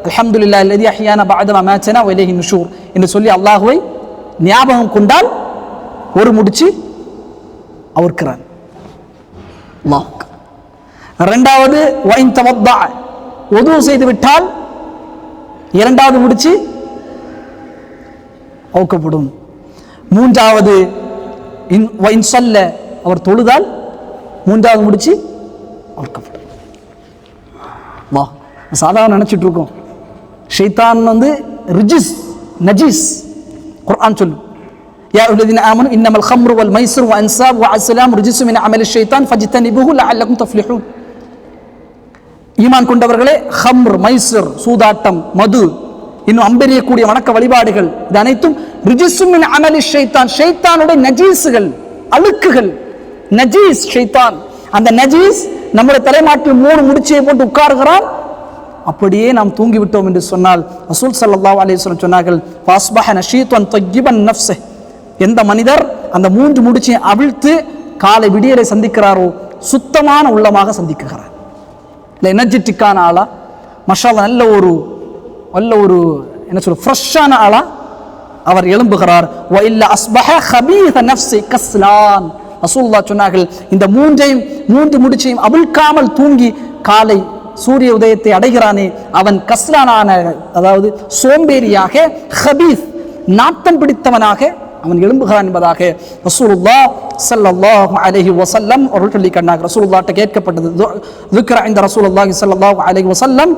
அல்ஹம்துலில்லாஹி அல்லதி அஹ்யானா பஅத மா மாத்தனா வ இலைஹி நுஷூர் என்று சொல்லி அல்லாஹுவை ஞாபகம் கொண்டால் ஒரு முடிச்சு அவர்க்கிறான். அல்லாஹ். இரண்டாவது வைன் தவத்தா, உது செய்து விட்டால் 2வது முடிச்சு அவுக்கப்படும். 3வது வைன் சொல்ல, அவர் தொழுதால் 3வது முடிச்சு அவுக்கப்படும். வா, சாதாரண நினைச்சிட்டு இருக்கோம். ஷைத்தான் வந்து ரிஜிஸ், நஜீஸ். குர்ஆன் சொல்லு, யா அய்யுஹல்லதீன ஆமனு இன்னமல் ஹம்ரு வல் மைஸிரு வ அன்ஸாபு வ அஸ்ஸலாமு ரிஜிஸும் மின் அமலி ஷைத்தான் ஃபஜ்தனிபுஹு லஅல்லகும் தஃப்லிஹூன். ஈமான் கொண்டவர்களே, ஹம்ர், மைஸிர், சூதாட்டம், மது, இன்னும் அம்பெறியக்கூடிய வணக்க வழிபாடுகள், இது அனைத்தும் ரிஜிஸும் மின் அமலி ஷைத்தான், ஷைத்தானுடைய நஜீஸுகள், அழுக்குகள். நஜீஸ் ஷைத்தான். அந்த நஜீஸ் நம்முடைய தலைமாட்டில் 3 முடிச்சியை போட்டு உட்காருகிறான். அப்படியே நாம் தூங்கிவிட்டோம் என்று சொன்னால் ரசூல் ஸல்லல்லாஹு அலைஹி வஸல்லம் சொன்னார்கள், ஃபஸ்பஹ நஷீதன் தய்யிபன் நஃப்ஸஹ். எந்த மனிதர் அந்த 3 முடிச்சியை அவிழ்த்து காலை விடியலை சந்திக்கிறாரோ சுத்தமான உள்ளமாக சந்திக்கிறார். இல்லை எனர்ஜெட்டிக்கான ஆளா, மஷால்லா, நல்ல ஒரு என்ன சொல்ற ஃப்ரெஷ்ஷான ஆளா அவர் எழும்புகிறார். வ இல்ல அஸ்பஹ ஹபீஸ நஃப்ஸி கஸ்லான். ரசூலுல்லாஹ் சொன்னார்கள், இந்த 3 முடிச்சையும் அவிழ்க்காமல் தூங்கி காலை சூரிய உதயத்தை அடைகிறானே அவன் கஸ்லானான, அதாவது சோம்பேறியாக, ஹபீஸ், நாட்டம் பிடித்தவனாக அவன் எழும்புகிறான் என்பதாக ரசூலுல்லாஹ் ஸல்லல்லாஹு அலைஹி வஸல்லம் அவர்கள் சொல்லி காட்டினார்கள். ரசூலுல்லாஹ்ட்ட கேட்கப்பட்டது, ذكر عند رسول الله صلى الله عليه وسلم.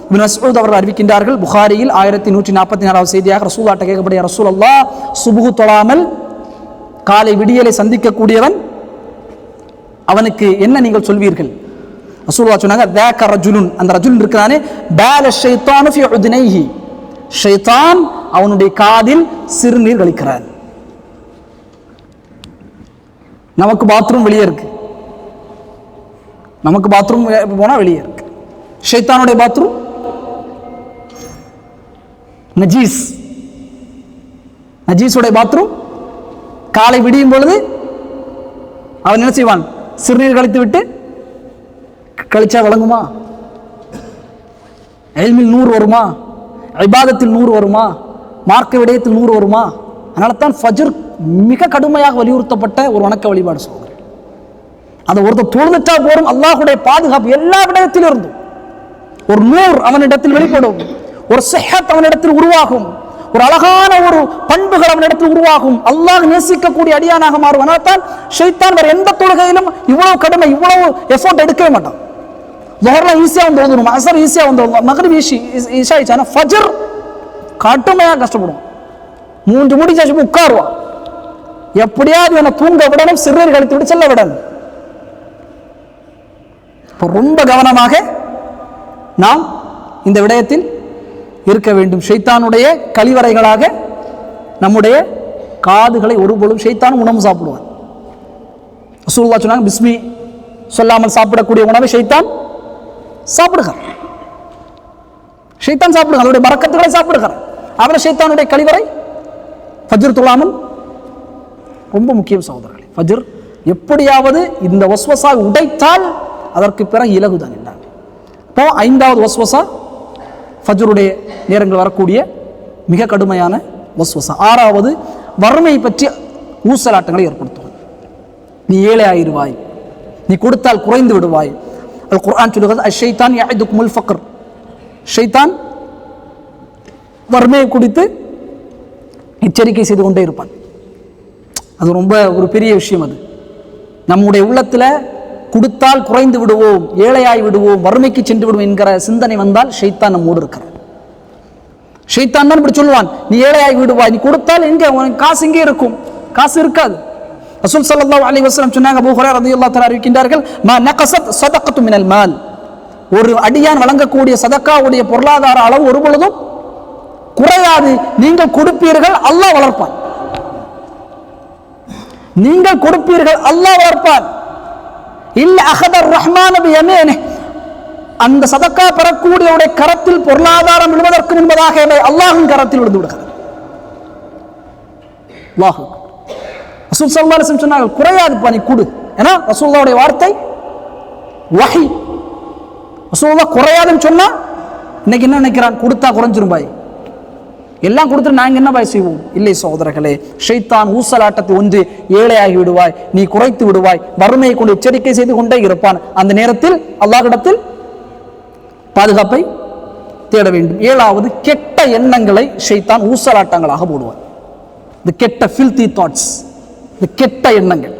இப்னு மஸ்ஊத் அவர்கள் அறிவிக்கின்றார்கள், புகாரியில் 1144வது செய்தியாக ரசூலுல்லாஹ்ட்ட கேட்கப்பட்ட, ரசூலுல்லாஹ், சுபுஹ் தொழாமல் காலை விடியலை சந்திக்கக்கூடியவன் அவனுக்கு என்ன நீங்கள் சொல்வீர்கள்? ரசூலுல்லாஹ் சொன்னாங்க, ذاك رجل, அந்த ரஜுல் இருக்கிறானே, பால ஷைத்தானு ஃபீ உத்னைஹி, ஷைத்தான் அவனுடைய காதில் சிறுநீர் கழிக்கிறான். நமக்கு பாத்ரூம் வெளியே இருக்கு, நமக்கு பாத்ரூம் போனா வெளியே இருக்கு, ஷைத்தானுடைய பாத்ரூம் நஜீஸ். நஜீஸுடைய பாத்ரூம் காலை விடியும் பொழுது அவன் என்ன செய்வான்? சிறுநீர் கழித்து விட்டு, கழிச்சா வழங்குமா? இல்மில் 100 வருமா? இபாதத்தில் 100 வருமா? மார்க்க விடயத்தில் 100 வருமா? அதனால தான் ஃபஜ்ர் மிக கடுமையாக வலியுறுத்தப்பட்ட ஒரு வணக்க வழிபாடு சொல்கிறேன். அந்த ஒருத்தர் தொழுதுட்டா போரும், அல்லாஹுடைய பாதுகாப்பு எல்லா விடயத்திலும் இருந்தும் ஒரு நூர் அவனிடத்தில் வெளிப்படும், ஒரு சிஹத் அவனிடத்தில் உருவாகும், ஒரு அழகான ஒரு பண்புகள் அவனிடத்தில் உருவாகும், அல்லாஹ் நேசிக்கக்கூடிய அடியானாக மாறும். அதனால தான் ஷைத்தான் வேற எந்த தொழுகையிலும் இவ்வளவு கடுமை, இவ்வளவு எஃபோர்ட் எடுக்கவே மாட்டான். லுஹர்லாம் ஈஸியா வந்து ஓதுணும், அஸர் ஈஸியா வந்து ஓதுணும், மக்ரிப் ஈஷா ஆனா ஃபஜ்ர் கடுமையாக கஷ்டப்படும். 3 முடிச்சாச்சு உட்காருவான், எப்படியாவது என்ன தூங்க விடணும், சிறுநீர் கழித்து விட்டு செல்ல விடணும். ரொம்ப கவனமாக நாம் இந்த விடயத்தில் இருக்க வேண்டும். ஷைத்தானுடைய கழிவறைகளாக நம்முடைய காதுகளை ஒருபொழுதும் ஷைத்தானும் உணவு சாப்பிடுவான். ரசூலுல்லாஹ் சொன்னாங்க, பிஸ்மி சொல்லாமல் சாப்பிடக்கூடிய உணவை ஷைத்தான் சாப்பிடுகிறார். ஷைத்தான் சாப்பிடுகிறார், அவருடைய பரக்கத்துகளை சாப்பிடுகிறார். அவரை ஷைத்தானுடைய கழிவறை ஃபஜ்ர் தொழாமல் ரொம்ப முக்கியம் சகோதரர்களே. ஃபஜ்ர் எப்படியாவது இந்த வஸ்வஸா உடைத்தால் அதற்கு பிறகு இலகுதான் என்றாங்க. இப்போ 5வது வஸ்வஸா ஃபஜ்ருடைய நேரங்கள் வரக்கூடிய மிக கடுமையான வஸ்வஸா. 6வது வறுமை பற்றி ஊசலாட்டங்களை ஏற்படுத்துவது. நீ ஏழை ஆயிருவாய், நீ கொடுத்தால் குறைந்து விடுவாய். அல் குர்ஆன் சொல்லுகிறது, அஷ்-ஷைத்தான் யஇதுகுமுல் ஃபக்ர். ஷைத்தான் வறுமையை குறித்து எச்சரிக்கை செய்து கொண்டே இருப்பான். அது ரொம்ப ஒரு பெரிய விஷயம். அது நம்முடைய உள்ளத்தில் கொடுத்தால் குறைந்து விடுவோம், ஏழையாய் விடுவோம், வறுமைக்கு சென்று விடுவோம் என்கிற சிந்தனை வந்தால் ஷைத்தான் நம்மோடு இருக்கிறார். ஷைத்தான் தான் இப்படி சொல்லுவான், நீ ஏழையாய் விடுவாய், நீ கொடுத்தால் எங்கே உனக்கு காசு எங்கே இருக்கும்? காசு இருக்காது. ரசூல் ஸல்லல்லாஹு அலைஹி வஸல்லம் சொன்னாங்க, அபூ ஹுரைரா রাদিয়াল্লাহு தஆலா அறிவிக்கின்றார்கள், மா நகஸத் ஸதகத்து மினல் மால். ஒரு அடியான் வழங்கக்கூடிய சதக்காவுடைய பொருளாதார அளவு ஒரு பொழுதும் குறையாது. நீங்கள் கொடுப்பீர்கள், அல்லாஹ் வளர்ப்பான். நீங்கள் கொடுப்பீர்கள், அல்லாஹ் வளர்ப்பான். இல்ல அஹதர் ரஹ்மான் பியமீனிஹ். அந்த சதக்கா பெறக்கூடியவருடைய கரத்தில் பொருளாதாரம் விழுவதற்கு முன்பதாக அல்லாஹ்வின் கரத்தில் விழுந்து விடுகிறது. அல்லாஹ் ரசூல் ஸல்லல்லாஹு அலைஹி வஸல்லம் சொன்னார்கள், குறையாதுப்பா நீ கொடு. ஏன்னா ரசூலுல்லாஹ்வுடைய வார்த்தை வஹி. ரசூலுல்லாஹ் குறையாதுன்னு சொன்னா இன்னைக்கு என்ன நினைக்கிறான்? கொடுத்தா குறைஞ்சிரும் பாய், எல்லாம் கொடுத்துட்டு நாங்கள் என்ன பாய் செய்வோம்? இல்லை சகோதரர்களே, ஷைத்தான் ஊசலாட்டத்தை ஒன்று ஏழையாகி விடுவாய், நீ குறைத்து விடுவாய், வறுமையை கொண்டு எச்சரிக்கை செய்து கொண்டே இருப்பான். அந்த நேரத்தில் அல்லாஹ்விடத்தில் பாதுகாப்பை தேட வேண்டும். 7வது கெட்ட எண்ணங்களை ஷைத்தான் ஊசலாட்டங்களாக போடுவான். இந்த கெட்ட ஃபில்தி தாட்ஸ், இந்த கெட்ட எண்ணங்கள்,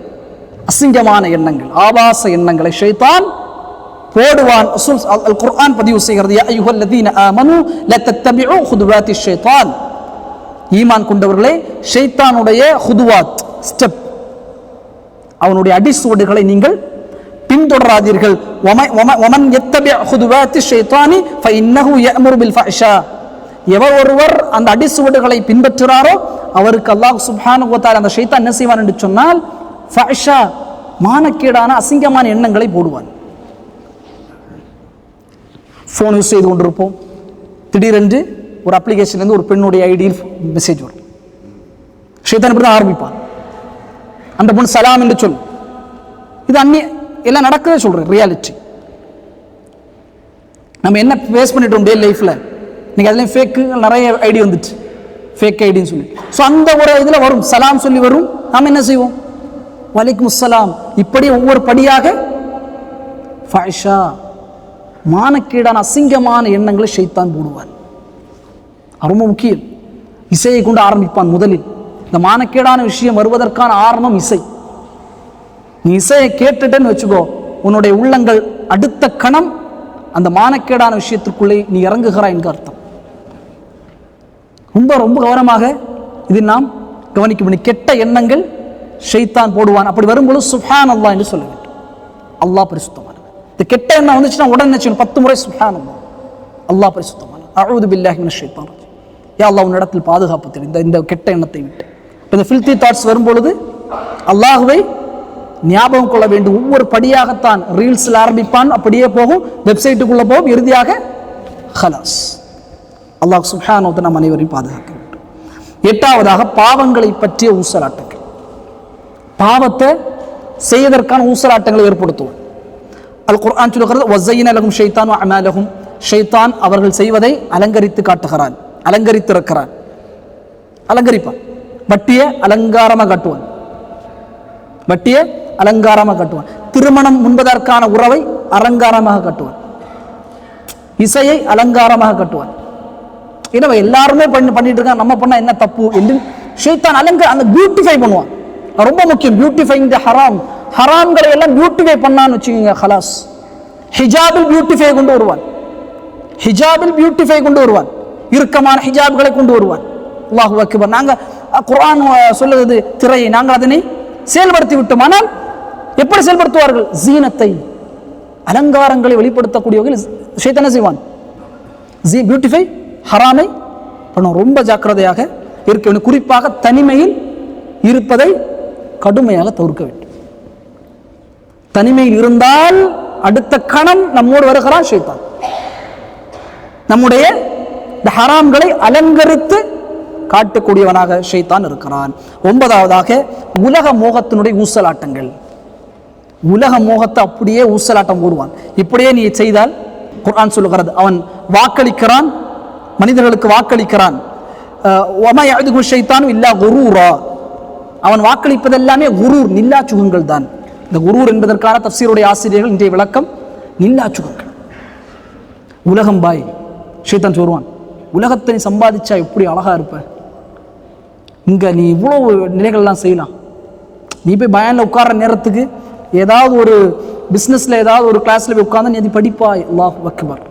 அசிங்கமான எண்ணங்கள், ஆபாச எண்ணங்களை ஷைத்தான் போடுவான். அல் குர்ஆன் பதிவு செய்கிறது, யா அய்யுஹல்லதீன ஆமனூ லா தத்தபிஉ குதுவாத்திஷ் ஷைத்தான். ஈமான் கொண்டவர்களே, ஷைத்தானுடைய குதுவாத் ஸ்டெப், அவனுடைய அடிசுவடுகளை நீங்கள் பின்தொடராதீர்கள். வமன் யத்தபி குதுவாத்திஷ் ஷைத்தானி ஃபஇன்னஹு யஅமுரு பில் ஃபஹ்ஷா. எவர் ஒருவர் அந்த அடிசுவடுகளை பின்பற்றுறாரோ அவருக்கு அல்லாஹ் சுப்ஹானஹு வ தஆலா அந்த ஷைத்தான் என்ன செய்வான் என்று சொன்னால் ஃபஹ்ஷா, மானக்கேடான அசிங்கமான எண்ணங்களை போடுவான். ஃபோன் யூஸ் செய்து கொண்டிருப்போம், திடீரென்று ஒரு அப்ளிகேஷன்லேருந்து ஒரு பெண்ணுடைய ஐடியில் மெசேஜ் வரும். ஷைத்தான் இப்படி தான் ஆரம்பிப்பான். அந்த பொண்ணு சலாம் என்று சொல். இது எல்லாம் நடக்கவே சொல்கிறேன், ரியாலிட்டி. நம்ம என்ன ஃபேஸ் பண்ணிட்டோம் டே லைஃப்பில். இன்னைக்கு அதுலேயும் ஃபேக்கு நிறைய ஐடி வந்துச்சு, ஃபேக் ஐடின்னு சொல்லி. ஸோ அந்த ஒரு இதில் வரும், சலாம் சொல்லி வரும். நாம் என்ன செய்வோம்? வலைக்கும் அஸ்ஸலாம். இப்படி ஒவ்வொரு படியாக ஃபஹ்ஷா, மானக்கேடான அசிங்கமான எண்ணங்களை ஷைத்தான் போடுவான். ரொம்ப முக்கியம். இசையை கொண்டு ஆரம்பிப்பான் முதலில். இந்த மானக்கேடான விஷயம் வருவதற்கான ஆரம்பம் இசை. நீ இசையை கேட்டுட்டேன்னு வச்சுக்கோ, உன்னுடைய உள்ளங்கள் அடுத்த கணம் அந்த மானக்கேடான விஷயத்திற்குள்ளே நீ இறங்குகிறாய் என்க அர்த்தம். ரொம்ப ரொம்ப கவனமாக இது நாம் கவனிக்க வேண்டும். கெட்ட எண்ணங்கள் ஷைத்தான் போடுவான். அப்படி வரும்பொழுது சுப்ஹான் அல்லாஹ் என்று சொல்ல வேண்டும். அல்லாஹ் பரிசுத்தமான. இந்த கெட்ட எண்ணம் வந்துச்சுன்னா உடனே 10 முறை சுப்ஹான் அல்லாஹ், அல்லாஹ் பரிசுத்தமான, அஊது பில்லாஹி மினஷ் ஷைத்தானிர் ரஜீம், யா அல்லாஹ் உன்னிடத்தில் பாதுகாப்பு தேடு இந்த கெட்ட எண்ணத்தை விட்டு. இந்த ஃபில்தி தாட்ஸ் வரும்பொழுது அல்லாஹ்வை ஞாபகம் கொள்ள வேண்டும். ஒவ்வொரு படியாகத்தான் ரீல்ஸில் ஆரம்பிப்பான், அப்படியே போகும், வெப்சைட்டுக்குள்ள போகும், இறுதியாக ஹலாஸ். அல்லாஹ் சுப்ஹானஹு வ தஆலா நம் அனைவரையும் பாதுகாக்க வேண்டும். எட்டாவதாக பாவங்களை பற்றிய ஊசலாட்டங்கள். பாவத்தை செய்வதற்கான ஊசலாட்டங்களை ஏற்படுத்துவோம். அல் குர்ஆன் சொல்கிறது வஸையன லஹும் ஷைத்தானு அமாலஹும், ஷைத்தான் அவர்கள் செய்வதை அலங்கரித்து காட்டுகிறான், அலங்கரித்திருக்கிறான். அலங்கரிப்பான், வட்டியை அலங்காரமாக காட்டுவான், வட்டியை அலங்காரமாக காட்டுவான். திருமணம் முன்பதற்கான உறவை அலங்காரமாக காட்டுவான், இசையை அலங்காரமாக காட்டுவான். எனவே எல்லாருமே பண்ணிட்டு இருக்காங்க, நம்ம பண்ணா என்ன தப்பு என்று ஷைத்தான் அந்த பியூட்டிஃபை பண்ணுவான். ரொம்ப முக்கியம், பியூட்டிஃபைங் தி ஹராம். ஹராம்களை எல்லாம் பியூட்டிஃபை பண்ணான்னு வச்சுக்கோங்க, ஹலாஸ். ஹிஜாபில் பியூட்டிஃபை கொண்டு வருவான், ஹிஜாபில் பியூட்டிஃபை கொண்டு வருவான், இறுக்கமான ஹிஜாப்களை கொண்டு வருவான். அல்லாஹு அக்பர். நாங்கள் குர்ஆன் சொல்லுவது திரையை நாங்கள் அதனை செயல்படுத்தி விட்டோம். ஆனால் எப்படி செயல்படுத்துவார்கள்? ஜீனத்தை, அலங்காரங்களை வெளிப்படுத்தக்கூடிய வகையில் ஷைத்தான் என்ன செய்வான்? பியூட்டிஃபை ஹராமை பண்ணும். ரொம்ப ஜாக்கிரதையாக இருக்க வேண்டும். குறிப்பாக தனிமையில் இருப்பதை கடுமையாக தவிர்க்க வேண்டும். தனிமையில் இருந்தால் அடுத்த கணம் நம்மோடு வருகிறான் ஷைத்தான், நம்முடைய இந்த ஹராம்களை அலங்கரித்து காட்டக்கூடியவனாக ஷைத்தான் இருக்கிறான். ஒன்பதாவதாக உலக மோகத்தினுடைய ஊசலாட்டங்கள். உலக மோகத்தை அப்படியே ஊசலாட்டம் கூறுவான். இப்படியே நீ செய்தால், குர்ஆன் சொல்லுகிறது, அவன் வாக்களிக்கிறான், மனிதர்களுக்கு வாக்களிக்கிறான். அவன் வாக்களிப்பது எல்லாமே குரூர், நில்லா சுகங்கள் தான். இந்த குரூர் என்பதற்கான தஃப்சீருடைய ஆசிரியர்கள் இன்றைய விளக்கம் நில்லா சுகங்கள். உலகம் பாய் ஷைத்தான் சொல்லுவான், உலகத்தை சம்பாதிச்சா எப்படி அழகா இருப்ப, இங்க நீ இவ்வளவு நிலைகள்லாம் செய்யலாம், நீ போய் பயான்ல உட்கார்ற நேரத்துக்கு ஏதாவது ஒரு பிஸ்னஸ்ல ஏதாவது ஒரு கிளாஸ்ல போய் உட்கார்ந்து நீ அது படிப்பாய். அல்லாஹ் அக்பர்.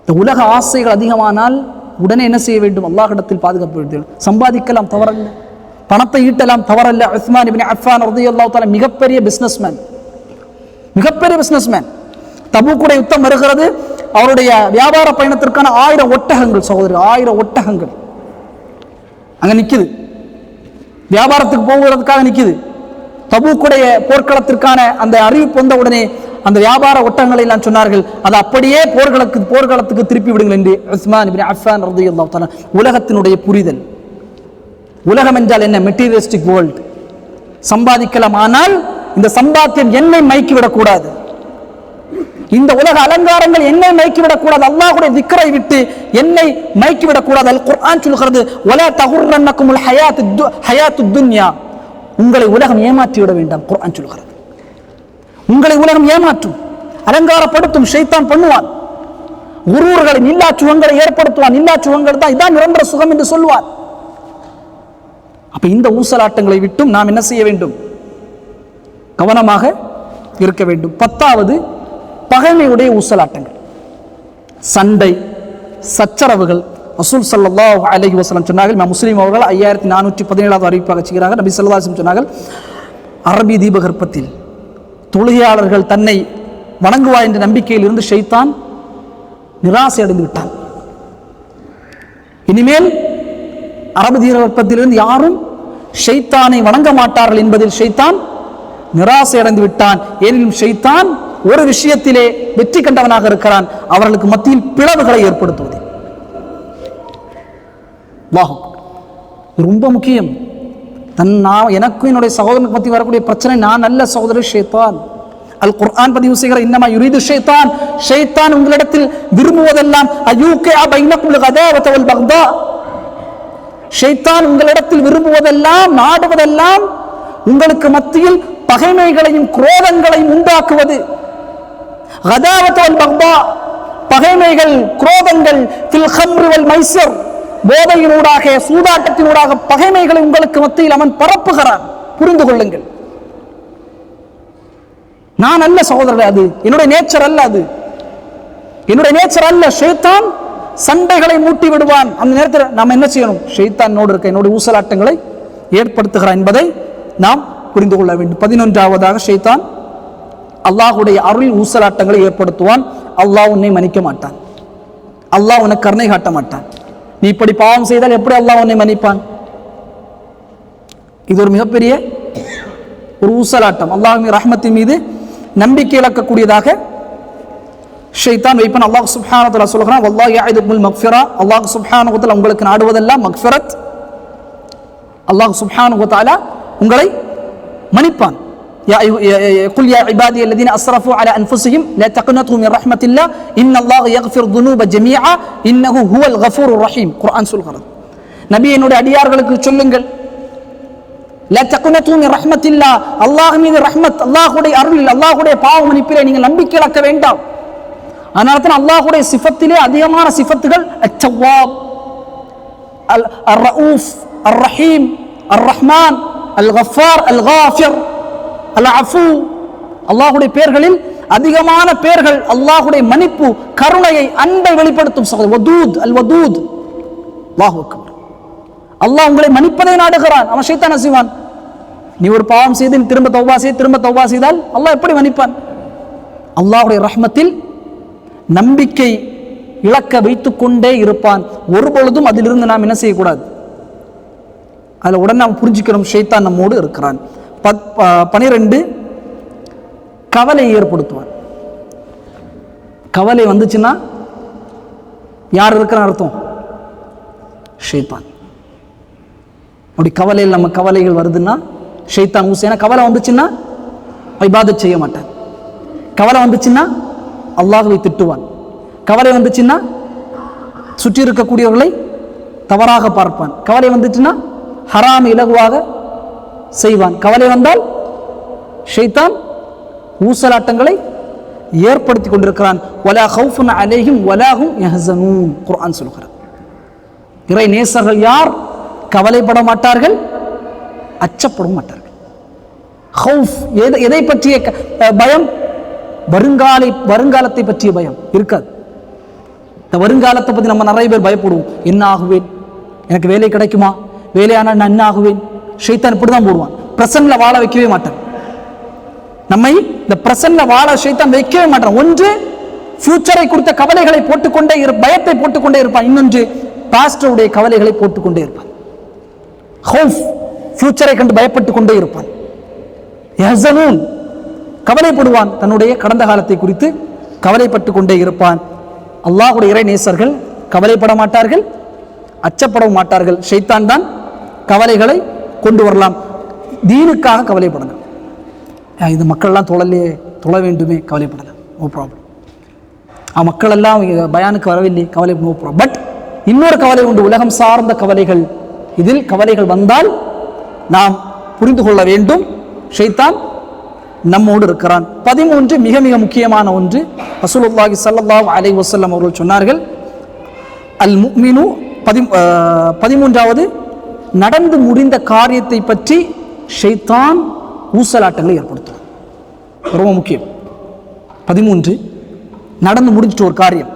இந்த உலக ஆசைகள் அதிகமானால் உடனே என்ன செய்ய வேண்டும்? அல்லாஹ்விடத்தில் பாதுகாப்பு வேண்டும். சம்பாதிக்கலாம், தவறல்ல. பணத்தை ஈட்டலாம், தவறல்ல. உஸ்மான் இப்னு அஃபான் ரலியல்லாஹு தஆலா மிகப்பெரிய பிசினஸ்மேன், மிகப்பெரிய பிசினஸ்மேன். தபூக்குடைய யுத்தம் வருகிறது, அவருடைய வியாபார பயணத்திற்கான 1000 ஒட்டகங்கள், சகோதரி 1000 ஒட்டகங்கள் அங்க நிக்குது, வியாபாரத்துக்கு போவதற்காக நிக்குது. தபூக்குடைய போர்க்களத்திற்கான அந்த அறிவிப்பு வந்த உடனே அந்த வியாபார ஒட்டகங்களை எல்லாம் சொன்னார்கள், அது அப்படியே போர்க்களத்துக்கு திருப்பி விடுங்கள் என்று உஸ்மான் இப்னு அஃபான் ரலியல்லாஹு தஆலா. உலகத்தினுடைய புரிதல். உலகம் என்றால் என்ன? Materialistic world. சம்பாதிக்கலாம், ஆனால் இந்த சம்பாத்தியம் என்னை மயக்கிவிடக்கூடாது, இந்த உலக அலங்காரங்கள் என்னை மயக்கிவிடக்கூடாது, அல்லாஹ்வுடைய திக்ரை விட்டு என்னை மயக்கிவிடக்கூடாது. அல் குர்ஆன் சொல்கிறது, வலா தகுர்ரன்னகுமுல் ஹயாத்துத் துன்யா, உங்களை உலகம் ஏமாற்றி விட வேண்டாம். குர்ஆன் சொல்கிறது, உங்களை உலகம் ஏமாற்றும், அலங்காரப்படுத்தும். ஷைத்தான் பண்ணுவான், குரூர்களை, நில்லா சுகங்களை ஏற்படுத்துவான். நில்லா சுகங்கள் தான் இதான் நிரந்தர சுகம் என்று சொல்வான். அப்ப இந்த ஊசலாட்டங்களை விட்டும் நாம் என்ன செய்ய வேண்டும்? கவனமாக இருக்க வேண்டும். 10வது பகைமையுடைய ஊசலாட்டங்கள், சண்டை, சச்சரவுகள். ரசூல் ஸல்லல்லாஹு அலைஹி வஸல்லம் சொன்னார்கள், முஸ்லிம் அவர்கள் 5417வது அறிவிப்பாக செய்கிறார்கள், நபி ஸல்லல்லாஹு அலைஹி வஸல்லம் சொன்னார்கள், அரபி தீபகற்பத்தில் தொழுகையாளர்கள் தன்னை வணங்குவார் என்ற நம்பிக்கையில் இருந்து ஷைத்தான் நிராசை அடைந்து விட்டான். இனிமேல் அரபு தீபகற்பத்திலிருந்து யாரும் ஷைத்தானை வணங்க மாட்டார்கள் என்பதில் ஷைத்தான் நிராசை அடைந்து விட்டான். ஏனெனும் ஷைத்தான் ஒரு விஷயத்திலே வெற்றி கண்டவனாக இருக்கிறான், அவர்களுக்கு மத்தியில் பிளவுகளை ஏற்படுத்துவது. ரொம்ப முக்கியம். எனக்கும் என்னுடைய சகோதரனுக்கு மத்தியில் வரக்கூடிய பிரச்சனை, நான் நல்ல சகோதரர் ஷைத்தான். அல் குர்ஆன் பதிவு செய்கிற, இன்னமா யுரீது ஷைத்தான், ஷைத்தான் உங்களிடத்தில் விரும்புவதெல்லாம் அயூகா பைனகுல் கதாவத வல் பக்தா, ஷைத்தான் உங்களிடத்தில் விரும்புவதெல்லாம், நாடுவதெல்லாம் உங்களுக்கு மத்தியில் பகைமைகளையும் குரோதங்களையும் உண்டாக்குவது. கதாவத் வல் பக்தா, பகைமைகள், குரோதங்கள். ஃபில் ஹம்ர் வல் மைஸர், போதையினூடாக, சூதாட்டத்தினூடாக பகைமைகளை உங்களுக்கு மத்தியில் அவன் பரப்புகிறான். புரிந்து கொள்ளுங்கள், நான் அல்ல சகோதரர், அது என்னுடைய நேச்சர் அல்ல, அது என்னுடைய நேச்சர் அல்ல. ஷைத்தான் சண்டைகளை மூட்டி விடுவான். அந்த நேரத்தில் நாம் என்ன செய்யணும்? ஷைத்தானோடு இருக்க என்னுடைய ஊசலாட்டங்களை ஏற்படுத்துகிறான் என்பதை நாம் புரிந்து கொள்ள வேண்டும். 11வதாக ஷைத்தான் அல்லாஹ்வுடைய அருள் ஊசலாட்டங்களை ஏற்படுத்துவான். அல்லாஹ் உன்னை மன்னிக்க மாட்டான், அல்லாஹ் உனக்கு கருணை காட்ட மாட்டான். நீ இப்படி பாவம் செய்தால் எப்படி அல்லாஹ் உன்னை மன்னிப்பான்? இது ஒரு மிகப்பெரிய ஒரு ஊசலாட்டம், அல்லாஹ்வின் ரஹ்மத்தின் மீது நம்பிக்கை இழக்கக்கூடியதாக ஷைத்தான் வைப்பான். அல்லாஹ் சுப்ஹானஹு வ தஆலா சொல்றான், வல்லாஹு யஇதுகுல் மக்ஃபிரா, அல்லாஹ் சுப்ஹானஹு வ தஆலா உங்களுக்கு நாடுவதெல்லாம் மக்ஃபிரத், அல்லாஹ் சுப்ஹானஹு வ தஆலா உங்களை மன்னிப்பான். قل يا عبادي الذين اسرفوا على انفسهم لا تقنطوا من رحمه الله ان الله يغفر الذنوب جميعا انه هو الغفور الرحيم. குர்ஆன் சொல்கிறது, நபி என்னுடைய அடியார்களுக்கு சொல்லுங்கள், லா தக்னது மின் ரஹ்மத்தில்லாஹ், அல்லாஹ் மீது ரஹ்மத், அல்லாஹ்வுடைய அருள், அல்லாஹ்வுடைய பாவ மன்னிப்பிலே நீங்கள் நம்பிக்கை இழக்க வேண்டாம். அதனால தான் அல்லாஹ்வுடைய சிஃபத்திலே அதிகமான சிஃபத்துகள் அத்-தவ்வாப், அர்-ரഊஃப், அர்-ரஹீம், அர்-ரஹ்மான், அல்-கஃபார், அல்-காஃபிர், அல்-அஃபு. அல்லாஹ்வுடைய பெயர்களில் அதிகமான பெயர்கள் அல்லாஹ்வுடைய மன்னிப்பு, கருணையை, அன்பை வெளிப்படுத்தும். வதூத், அல்-வதூத். அல்லாஹு அக்பர். அல்லாஹ் உங்களை மன்னிப்பதை நாடுகிறான். அவன் ஷைத்தான் செய்வான், நீ ஒரு பாவம் செய்து திரும்ப தௌபா செய்தால் அல்லாஹ் எப்படி மன்னிப்பான்? அல்லாஹ்வுடைய ரஹ்மத்தில் நம்பிக்கை இழக்க வைத்துக் கொண்டே இருப்பான். ஒருபொழுதும் அதிலிருந்து நாம் என்ன செய்யக்கூடாது, அதில் உடனே நாம் புரிஞ்சுக்கிறோம் ஷைத்தான் நம்மோடு இருக்கிறான். 12 கவலை ஏற்படுத்துவான். கவலை வந்துச்சுன்னா யார் இருக்கிறான் அர்த்தம்? ஷைத்தான். அப்படி கவலையில் நம்ம கவலைகள் வருதுன்னா ஷைத்தான் ஊசேனா. கவலை வந்துச்சுன்னா இபாதத் செய்ய மாட்டான். கவலை வந்துச்சுன்னா அல்லாஹ்வை திட்டுவான். கவலை வந்துச்சுன்னா சுற்றி இருக்கக்கூடியவர்களை தவறாக பார்ப்பான். கவலை வந்துச்சுன்னா ஹராம் இலகுவாக செய்வான். கவலை வந்தால் ஷைத்தான் ஊசலாட்டங்களை ஏற்படுத்தி கொண்டிருக்கிறான். வலா ஹவுஃபுன் அலைஹிம் வலா ஹும் யஹ்ஸனூன். குர்ஆன் சொல்கிறது, இறை நேசர்கள் யார்? கவலைப்பட மாட்டார்கள், அச்சப்பட மாட்டார்கள். ஹவுஃப் எதை பற்றிய பயம்? வருங்காலத்தை பற்றிய பயம் இருக்காது. இந்த வருங்காலத்தை பற்றி நம்ம நிறைய பேர் பயப்படுவோம். என்ன ஆகுவேன், எனக்கு வேலை கிடைக்குமா, வேலையானால் நான் என்ன ஆகுவேன்? ஷைத்தான் இப்படி தான் போடுவான். பிரசன்ட்ல வாழ வைக்கவே மாட்டான். நம்மை இந்த பிரசன்ட்ல வாழ ஷைத்தான் வைக்கவே மாட்டான். ஒன்று ஃபியூச்சரை குறித்த கவலைகளை போட்டுக்கொண்டே பயத்தை போட்டுக்கொண்டே இருப்பான். இன்னொன்று பாஸ்டருடைய கவலைகளை போட்டுக்கொண்டே இருப்பான். ஹவுஃப், ஃபியூச்சரை கண்டு பயப்பட்டு கொண்டே இருப்பான். யஹ்ஸனூன், கவலைப்படுவான். தன்னுடைய கடந்த காலத்தை குறித்து கவலைப்பட்டு கொண்டே இருப்பான். அல்லாஹ்வுடைய இறை நேசர்கள் கவலைப்பட மாட்டார்கள், அச்சப்படவும் மாட்டார்கள். ஷைத்தான் தான் கவலைகளை கொண்டு வரலாம். தீனுக்காக கவலைப்படலாம். இது மக்கள்லாம் தொழ வேண்டுமே, கவலைப்படலாம், நோ ப்ராப்ளம். மக்கள் எல்லாம் பயானுக்கு வரவில்லை, கவலை, நோ ப்ராப்ளம். பட் இன்னொரு கவலை உண்டு, உலகம் சார்ந்த கவலைகள். இதில் கவலைகள் வந்தால் நாம் புரிந்து கொள்ள வேண்டும், ஷைத்தான் நம்மோடு இருக்கிறான். 13 மிக மிக முக்கியமான ஒன்று. ரசூலுல்லாஹி ஸல்லல்லாஹு அலைஹி வஸல்லம் அவர்கள் சொன்னார்கள், அல் முஃமினு 13வது, நடந்து முடிந்த காரியத்தை பற்றி ஷைத்தான் ஊசலாட்டங்களை ஏற்படுத்தும். ரொம்ப முக்கியம். 13 நடந்து முடிஞ்சிட்டு ஒரு காரியம்,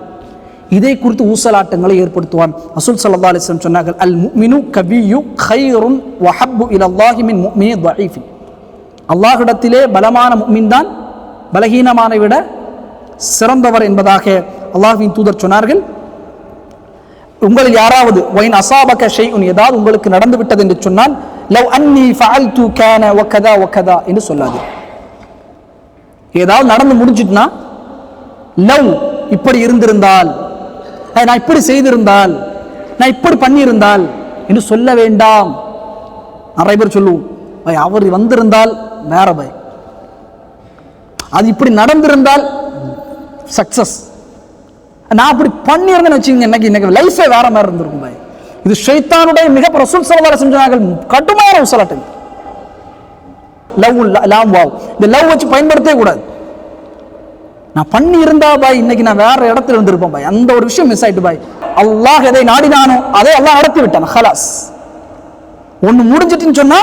இதை குறித்து ஊசலாட்டங்களை ஏற்படுத்துவான். ரசூல் ஸல்லல்லாஹு அலைஹி வஸல்லம் சொன்னார்கள், அல் முஃமினு கவியு கைருன் வஹப்பு இலல்லாஹி மின் முஃமினி தஈஃப். அல்லாஹ்விடத்திலே பலமான முஃமின் தான் பலகீனமானை விட சிறந்தவர் என்பதாக அல்லாஹ்வின் தூதர் சொன்னார்கள். உங்களில் யாராவது வைன் அஸாபக ஷைஉன், ஏதாவது உங்களுக்கு நடந்து விட்டது என்று சொன்னால், லவ் அன்னி ஃபஅல்து கான வகதா வகதா என்று சொல்லாது. ஏதாவது நடந்து முடிஞ்சிட்டுனா லவ் இப்படி இருந்திருந்தால், நான் இப்படி செய்திருந்தால், நான் இப்படி பண்ணியிருந்தால் என்று சொல்ல வேண்டாம். நிறைய பேர் சொல்லுவோம், அவர் வந்திருந்தால் வேற பை, அது இப்படி நடந்திருந்தால் சக்சஸ், நான் அப்படி பண்ணியிருந்தேன்னு வச்சுக்கோங்க, இன்னைக்கு லைஃபே வேற மாதிரி இருந்திருக்கும் பாய். இது ஷைத்தானுடைய மிக ரசூல் ஸல்லல்லாஹு அலைஹி வஸல்லம் கடுமையான உசலாட்டம். லவ் லாம் வாவ், இந்த லவ் வச்சு பயன்படுத்தவே கூடாது. நான் பண்ணி இருந்தா பாய் இன்னைக்கு நான் வேற இடத்துல இருந்திருப்பேன் பாய், அந்த ஒரு விஷயம் மிஸ் ஆயிட்டு பாய். அல்லாஹ் எதை நாடினானோ அதை அல்லாஹ் நடத்தி விட்டான். ஹலாஸ், ஒன்னு முடிஞ்சிட்டுன்னு சொன்னா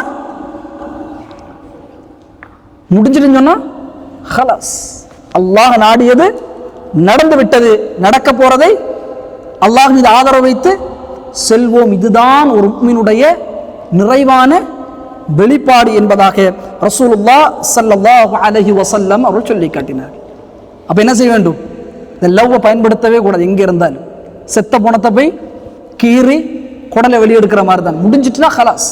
ஹலாஸ், அல்லாஹ் நாடியது நடந்து விட்டது. நடக்க போறதை அல்லாஹ் மீது ஆதரவு வைத்து செல்வோம். இதுதான் ஒரு முஃமினுடைய நிறைவான வெளிப்பாடு என்பதாக ரசூலுல்லாஹ் ஸல்லல்லாஹு அலைஹி வஸல்லம் அவர்கள் சொல்லி காட்டினார். அப்ப என்ன செய்ய வேண்டும்? இந்த லவ்வை பயன்படுத்தவே கூடாது. எங்க இருந்தாலும் செத்த பணத்தை போய் கீறி குடலை வெளியெடுக்கிற மாதிரி தான். முடிஞ்சிட்டுனா ஹலாஸ்,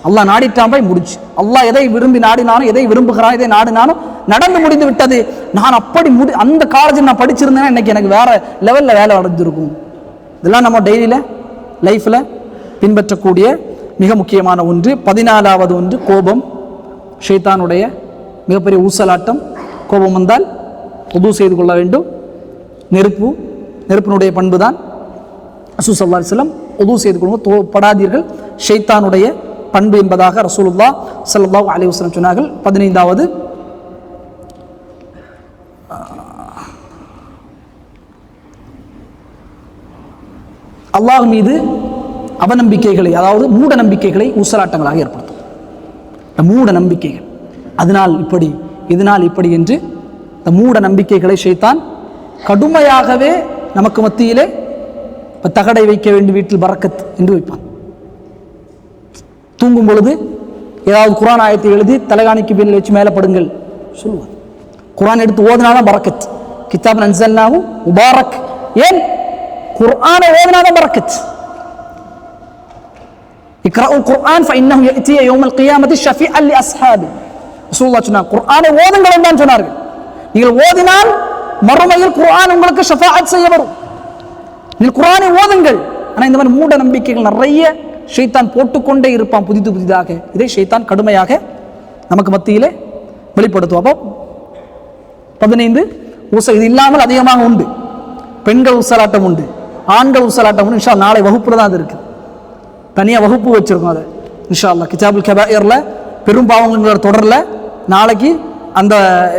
அல்லாஹ் நாடிட்டான் போய் முடிச்சு. அல்லாஹ் எதை விரும்பி நாடினாலும் எதை விரும்புகிறான் எதை நாடினாலும் நடந்து முடிந்து விட்டது. நான் அப்படி அந்த காலேஜில் நான் படிச்சிருந்தேன்னா இன்னைக்கு எனக்கு வேற லெவலில் வேலை அடைஞ்சிருக்கும். இதெல்லாம் நம்ம டெய்லியில் லைஃப்பில் பின்பற்றக்கூடிய மிக முக்கியமான ஒன்று. 14வது ஒன்று கோபம். ஷைத்தானுடைய மிகப்பெரிய ஊசலாட்டம். கோபம் வந்தால் உது செய்து கொள்ள வேண்டும். நெருப்பினுடைய பண்பு தான் ரசூல் ஸல்லல்லாஹு அலைஹி வஸல்லம் உது செய்து கொள்ளுங்க படாதீர்கள் ஷைத்தானுடைய பண்பு என்பதாக ரசூலுல்லாஹ் ஸல்லல்லாஹு அலைஹி வஸல்லம் சொன்னார்கள். 15வது அல்லாஹ் மீது அவநம்பிக்கைகளை, அதாவது மூட நம்பிக்கைகளை ஊசலாட்டங்களாக ஏற்படுத்தும். மூட நம்பிக்கைகள், அதனால் இப்படி இதனால் இப்படி என்று இந்த மூட நம்பிக்கைகளை ஷைத்தான் கடுமையாகவே நமக்கு மத்தியிலே தகடை வைக்க வேண்டும், வீட்டில் பரக்கத் என்று வைப்பான். தூங்கும் பொழுது ஏதாவது குர்ஆன் ஆயத்தை எழுதி தலைகாணிக்கு பின்னில் வச்சு மேலே படுங்கள் சொல்லுவார். குர்ஆன் எடுத்து ஓதினாதான் பரக்கத். கிதாப் அன்ஸல்னாஹு முபாரக். ஏன்? குர்ஆனை ஓதினாதான் பரக்கத். இக்ராஉல் குர்ஆன் ஃபஇன்னஹு யஅதி யௌமல் கியாமத்தி ஷஃபீஅன் லிஅஸ்ஹாபி. ரசூலுல்லாஹ் சொன்னார், குர்ஆனை ஓதுங்கள் என்று சொன்னார்கள். நீங்கள் ஓதினால் மறுமையில் குர்ஆன் உங்களுக்கு ஷஃபாஅத் செய்ய வரும். நீங்கள் குர்ஆனை ஓதுங்கள். ஆனால் இந்த மாதிரி மூட நம்பிக்கைகள் நிறைய ஷைத்தான் போட்டுக்கொண்டே இருப்பான் புதிதாக. இதை ஷைத்தான் கடுமையாக நமக்கு மத்தியிலே வெளிப்படுத்தும். அப்போ 15 இது இல்லாமல் அதிகமாக உண்டு. பெண்கள் ஊசலாட்டம் உண்டு, ஆண்கள் ஊசலாட்டம் உண்டு. இன்ஷா அல்லாஹ் நாளை வகுப்புல தான் அது இருக்கு. தனியாக வகுப்பு வச்சிருக்கோம். அதை இன்ஷா அல்லாஹ் கிதாபுல் கபாயிர்ல பெரும்பாவங்களோட தொடரில் நாளைக்கு அந்த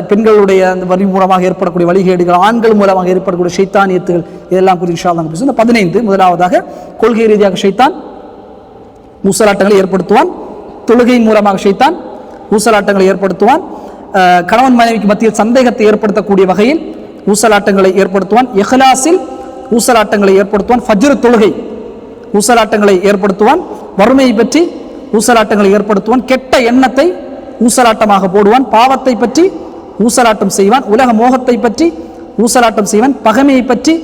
பெண்களுடைய அந்த வரி மூலமாக ஏற்படக்கூடிய வழிகேடுகள், ஆண்கள் மூலமாக ஏற்படக்கூடிய ஷைத்தானியத்துகள், இதெல்லாம் குறித்து இன்ஷா அல்லாஹ் பேசுவோம். இந்த 15 முதலாவதாக கொள்கை ரீதியாக ஷைத்தான் ஊசலாட்டங்களை ஏற்படுத்துவான். தொழுகையின் மூலமாக ஷைத்தான் ஊசலாட்டங்களை ஏற்படுத்துவான். கணவன் மனைவிக்கு மத்தியில் சந்தேகத்தை ஏற்படுத்தக்கூடிய வகையில் ஊசலாட்டங்களை ஏற்படுத்துவான். இஹ்லாஸில் ஊசலாட்டங்களை ஏற்படுத்துவான். ஃபஜ்ர் தொழுகை ஊசலாட்டங்களை ஏற்படுத்துவான். வறுமையை பற்றி ஊசலாட்டங்களை ஏற்படுத்துவான். கெட்ட எண்ணத்தை ஊசலாட்டமாக போடுவான். பாவத்தை பற்றி ஊசலாட்டம் செய்வான். உலக மோகத்தை பற்றி ஊசலாட்டம் செய்வான். பகைமையை பற்றி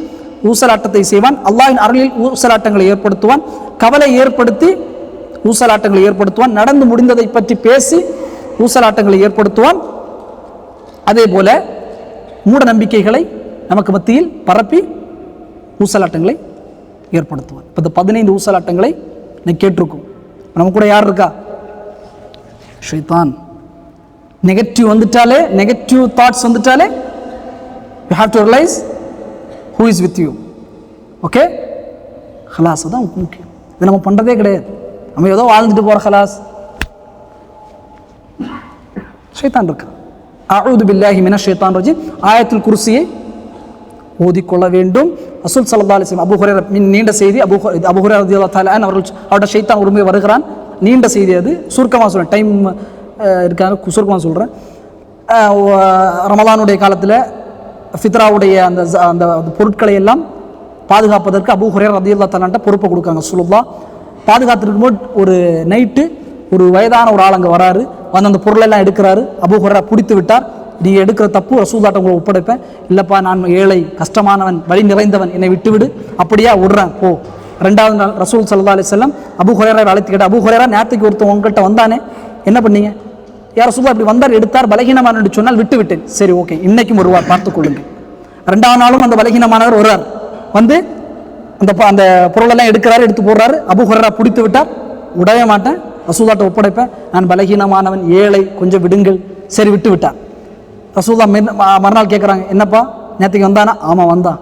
ஊசலாட்டத்தை செய்வான். அல்லாஹ்வின் அருளில் ஊசலாட்டங்களை ஏற்படுத்துவான். கவலை ஏற்படுத்தி ஊசலாட்டங்களை ஏற்படுத்துவான். நடந்து முடிந்ததை பற்றி பேசி ஊசலாட்டங்களை ஏற்படுத்துவான். அதே போல மூட நம்பிக்கைகளை நமக்கு மத்தியில் பரப்பி ஊசலாட்டங்களை ஏற்படுத்துவான். இப்போ இந்த 15 ஊசலாட்டங்களை நீ கேட்டிருக்கும். நம்ம கூட யார் இருக்கா? ஷைத்தான். நெகட்டிவ் வந்துட்டாலே, நெகட்டிவ் தாட்ஸ் வந்துட்டாலே you have to realise who is with you. Okay, ஹலாஸ் தான் முக்கியம். இது நம்ம பண்ணுறதே கிடையாது. நம்ம ஏதோ வாழ்ந்துட்டு போகிற ஹலாஸ். ஷைத்தான் இருக்கு. அஊது பில்லாஹி மினஷ் ஷைத்தானிர் ரஜீம் ஆயத்துல் குர்சியை ஓதிக்கொள்ள வேண்டும். ரசூல் ஸல்லல்லாஹு அலைஹி வஸல்லம் அபூ ஹுரைரா நீண்ட செய்தி. அபூ ஹுரைரா ரலியல்லாஹு தஆலா அன்ஹு அவருடைய ஷைத்தான் ஒரு முறை வருகிறான். நீண்ட செய்தி அது. சுருக்கமாக சொல்கிறேன், டைம் இருக்காங்க, சுருக்கமாக சொல்கிறேன். ரமலானுடைய காலத்தில் ஃபித்ராவுடைய அந்த அந்த பொருட்களை எல்லாம் பாதுகாப்பதற்கு அபூ ஹுரைரா ரலியல்லாஹு தஆலா பொறுப்பை கொடுக்காங்க. ரசூலுல்லாஹ் பாதுகாத்துருக்கும்போது ஒரு நைட்டு ஒரு வயதான ஒரு ஆள் அங்கே வராரு. வந்து அந்த பொருளெல்லாம் எடுக்கிறாரு. அபூ ஹுரைரா பிடித்து விட்டார். நீங்கள் எடுக்கிற தப்பு ரசூலுல்லாஹ்ட்ட உங்களை ஒப்படைப்பேன். இல்லைப்பா, நான் ஏழை, கஷ்டமானவன், வழி நிறைந்தவன், என்னை விட்டுவிடு. அப்படியா, விடுறேன், போ. 2வது நாள் ரசூல் ஸல்லல்லாஹு அலைஹி வஸல்லம் அபூ ஹுரைராவை அழைத்து கேட்டார், அபூ ஹுரைரா, நேரத்துக்கு ஒருத்தன் உங்கள்கிட்ட வந்தானே, என்ன பண்ணீங்க? யார் ரசூலுல்லாஹ் இப்படி வந்தார், எடுத்தார், பலகீனமான என்று சொன்னால் விட்டு விட்டேன். சரி, ஓகே, இன்னைக்கும் வருவார், பார்த்துக்கொள்ளுங்கள். 2வது நாளும் அந்த பலகீனமானவர் வருவார். வந்து அந்த பொருளெல்லாம் எடுக்கிறாரு, எடுத்து போடுறாரு. அபூ ஹுரைரா பிடித்து விட்டார். விடவே மாட்டேன், ரசூலுல்லாஹ்ட்ட ஒப்படைப்பேன், நான் பலகீனமானவன், ஏழை, கொஞ்சம் விடுங்கள். சரி, விட்டு விட்டார். ரசூலுல்லாஹ் மறுநாள் கேட்குறாங்க, என்னப்பா நேற்றுக்கு வந்தானா? ஆமாம் வந்தான்,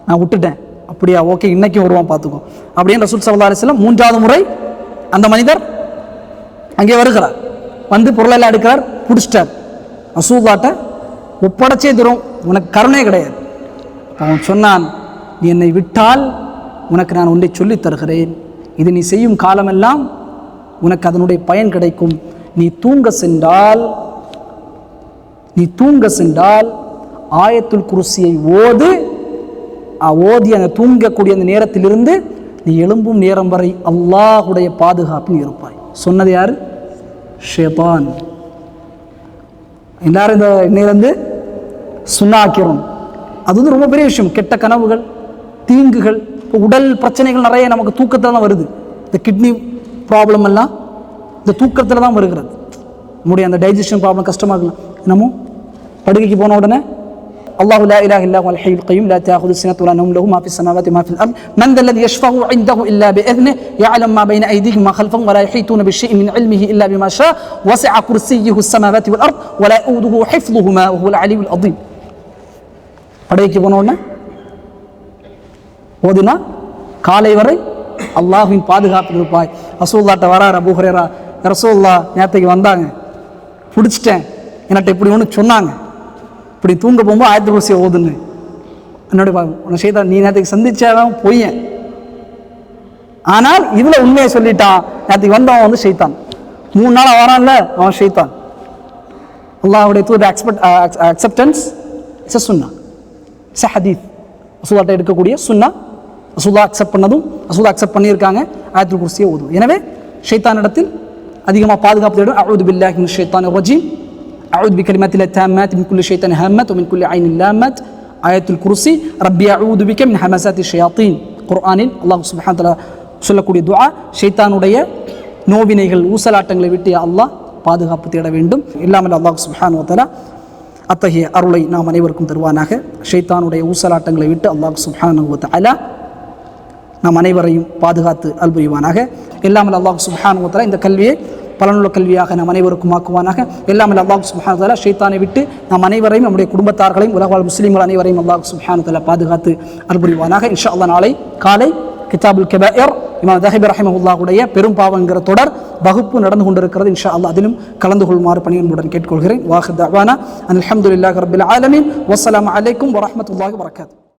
நான் விட்டுட்டேன். அப்படியா, ஓகே, இன்னைக்கும் வருவான், பார்த்துக்கோ அப்படின்னு ரசூல் ஸல்லல்லாஹு அலைஹி வஸல்லம் 3வது முறை அந்த மனிதர் அங்கே வருகிறார். வந்து பொருளெல்லாம் எடுக்கிறார், பிடிச்சிட்டார். ரசூலுல்லாஹ்ட்ட ஒப்படைச்சே தரும், உனக்கு கருணை கிடையாது. அவன் சொன்னான், நீ என்னை விட்டால் உனக்கு நான் ஒன்றை சொல்லித் தருகிறேன். இது நீ செய்யும் காலமெல்லாம் உனக்கு அதனுடைய பயன் கிடைக்கும். நீ தூங்க சென்றால் ஆயத்துல் குர்சியை ஓதி அந்த தூங்கக்கூடிய அந்த நேரத்திலிருந்து நீ எழும்பும் நேரம் வரை அல்லாஹுடைய பாதுகாப்பில் இருப்பாய். சொன்னது யாரு? ஷைத்தான். எல்லாரும் இந்த இன்னிலிருந்து சுண்ணாக்கிறோம். அது வந்து ரொம்ப பெரிய விஷயம். கெட்ட கனவுகள், தீங்குகள், உடல் பிரச்சனைகள் நிறைய நமக்கு தூக்கத்தில் தான் வருது. இந்த கிட்னி ப்ராப்ளம் எல்லாம் இந்த தூக்கத்தில் தான் வருகிறது. நம்முடைய அந்த டைஜஷன் ப்ராப்ளம் கஷ்டமாக இருக்கலாம். என்னமோ படுகைக்கு போன உடனே அல்லாஹு லா இலாஹ இல்லா ஹுவல் ஹய்யுல் கய்யூம் லா தஅஹுது சினத்துன் வலா நௌம் லஹு மா ஃபிஸ் ஸமாவாதி வ மா ஃபில் அர்த் மன் தல்லதி யஷ்ஃபஉ இன்தஹு இல்லா பிஇذنஹி يعلم ما بين أيديهم وما خلفهم ولا يحيطون بشيء من علمه إلا بما شاء وسع كرسيه السماوات والأرض ولا يؤوده حفظهما وهو العلي العظيم. படுகைக்கு போன உடனே ஓதுனா காலை வரை அல்லாஹ்வின் பாதுகாப்பு இருப்பாய். ரசூலுல்லாஹ்ட்ட வரார் அபூ ஹுரைரா, ரசூலுல்லாஹ் நேற்றுக்கு வந்தாங்க, பிடிச்சிட்டேன், என்கிட்ட இப்படி ஒன்று சொன்னாங்க, இப்படி தூங்க போகும்போது ஆயத்துல் குர்சியை ஓதுன்னு. என்னுடைய உன்னை ஷைத்தான் நீ நேற்றுக்கு சந்திச்சாதான் பொய்யன், ஆனால் இதில் உண்மையை சொல்லிட்டான். நேற்றுக்கு வந்தவன் வந்து ஷைத்தான், 3 நாளாக வரான்ல அவன் ஷைத்தான். அல்லாஹ்வுடைய தூதர் acceptance it's a Chuna, it's a ஹதீஸ். ரசூலுல்லாஹ்ட்ட எடுக்கக்கூடிய சுன்னா, ரசூலுல்லாஹ் அக்செப்ட் பண்ணதும் ரசூலுல்லாஹ் அக்செப்ட் பண்ணியிருக்காங்க ஆயத்துல் குர்சியை ஓதும். எனவே ஷைத்தானிடத்தில் அதிகமாக பாதுகாப்பு தேடும். அஊது பில்லாஹி மினஷ் ஷைத்தானிர் ரஜீம், அஊது பிகலிமாத்தில்லாஹி தாம்மாத்தி மின் குல்லி ஷைத்தானின் ஹம்மத் வ மின் குல்லி ஐனின் லாம்மத். ஆயத்துல் குர்சி ரப்பி அஊது பிக மின் ஹமஸாத்தி ஷயாத்தீன். குர்ஆனில் அல்லாஹ் சுப்ஹானஹு வ தஆலா சொல்லக்கூடிய துஆ. ஷைத்தானுடைய நோவினைகள் ஊசலாட்டங்களை விட்டு அல்லாஹ் பாதுகாப்பு தேட வேண்டும். இல்லாமல் அல்லாஹ் சுப்ஹானஹு வ தஆலா அத்தகைய அருளை நாம் அனைவருக்கும் தருவானாக. ஷைத்தானுடைய ஊசலாட்டங்களை விட்டு அல்லாஹ் சுப்ஹானஹு வ தஆலா நாம் அனைவரையும் பாதுகாத்து அல்புரிவானாக. எல்லாமல் அல்லாஹ் சுப்ஹானஹு வ தஆலா இந்த கல்வியை பலனுள்ள கல்வியாக நாம் அனைவருக்கும் ஆக்குவானாக. எல்லாமல் அல்லாஹ் சுப்ஹானஹு வ தஆலா ஷைத்தானை விட்டு நாம் அனைவரையும், நம்முடைய குடும்பத்தார்களையும், உலகவாழ் முஸ்லிம்கள் அனைவரையும் அல்லாஹ் சுப்ஹானஹு வ தஆலா பாதுகாத்து அல்புரிவானாக. இன்ஷா அல்லாஹ் நாளை காலை கிதாபுல் கபாயிர் இமாம் தஹபி ரஹிமஹுல்லாஹுடைய பெரும் பாவங்கிற தொடர் வகுப்பு நடந்து கொண்டிருக்கிறது. இன்ஷா அல்லாஹ் அதிலும் கலந்து கொள்ளுமாறு பணியுடன் கேட்டுக்கொள்கிறேன். வாஹிர் தஅவானா அல்ஹம்துலில்லாஹி ரப்பில் ஆலமீன். வஸ்ஸலாமு அலைக்கும் வரஹ்மத்துல்லாஹி வபரகாத்துஹு.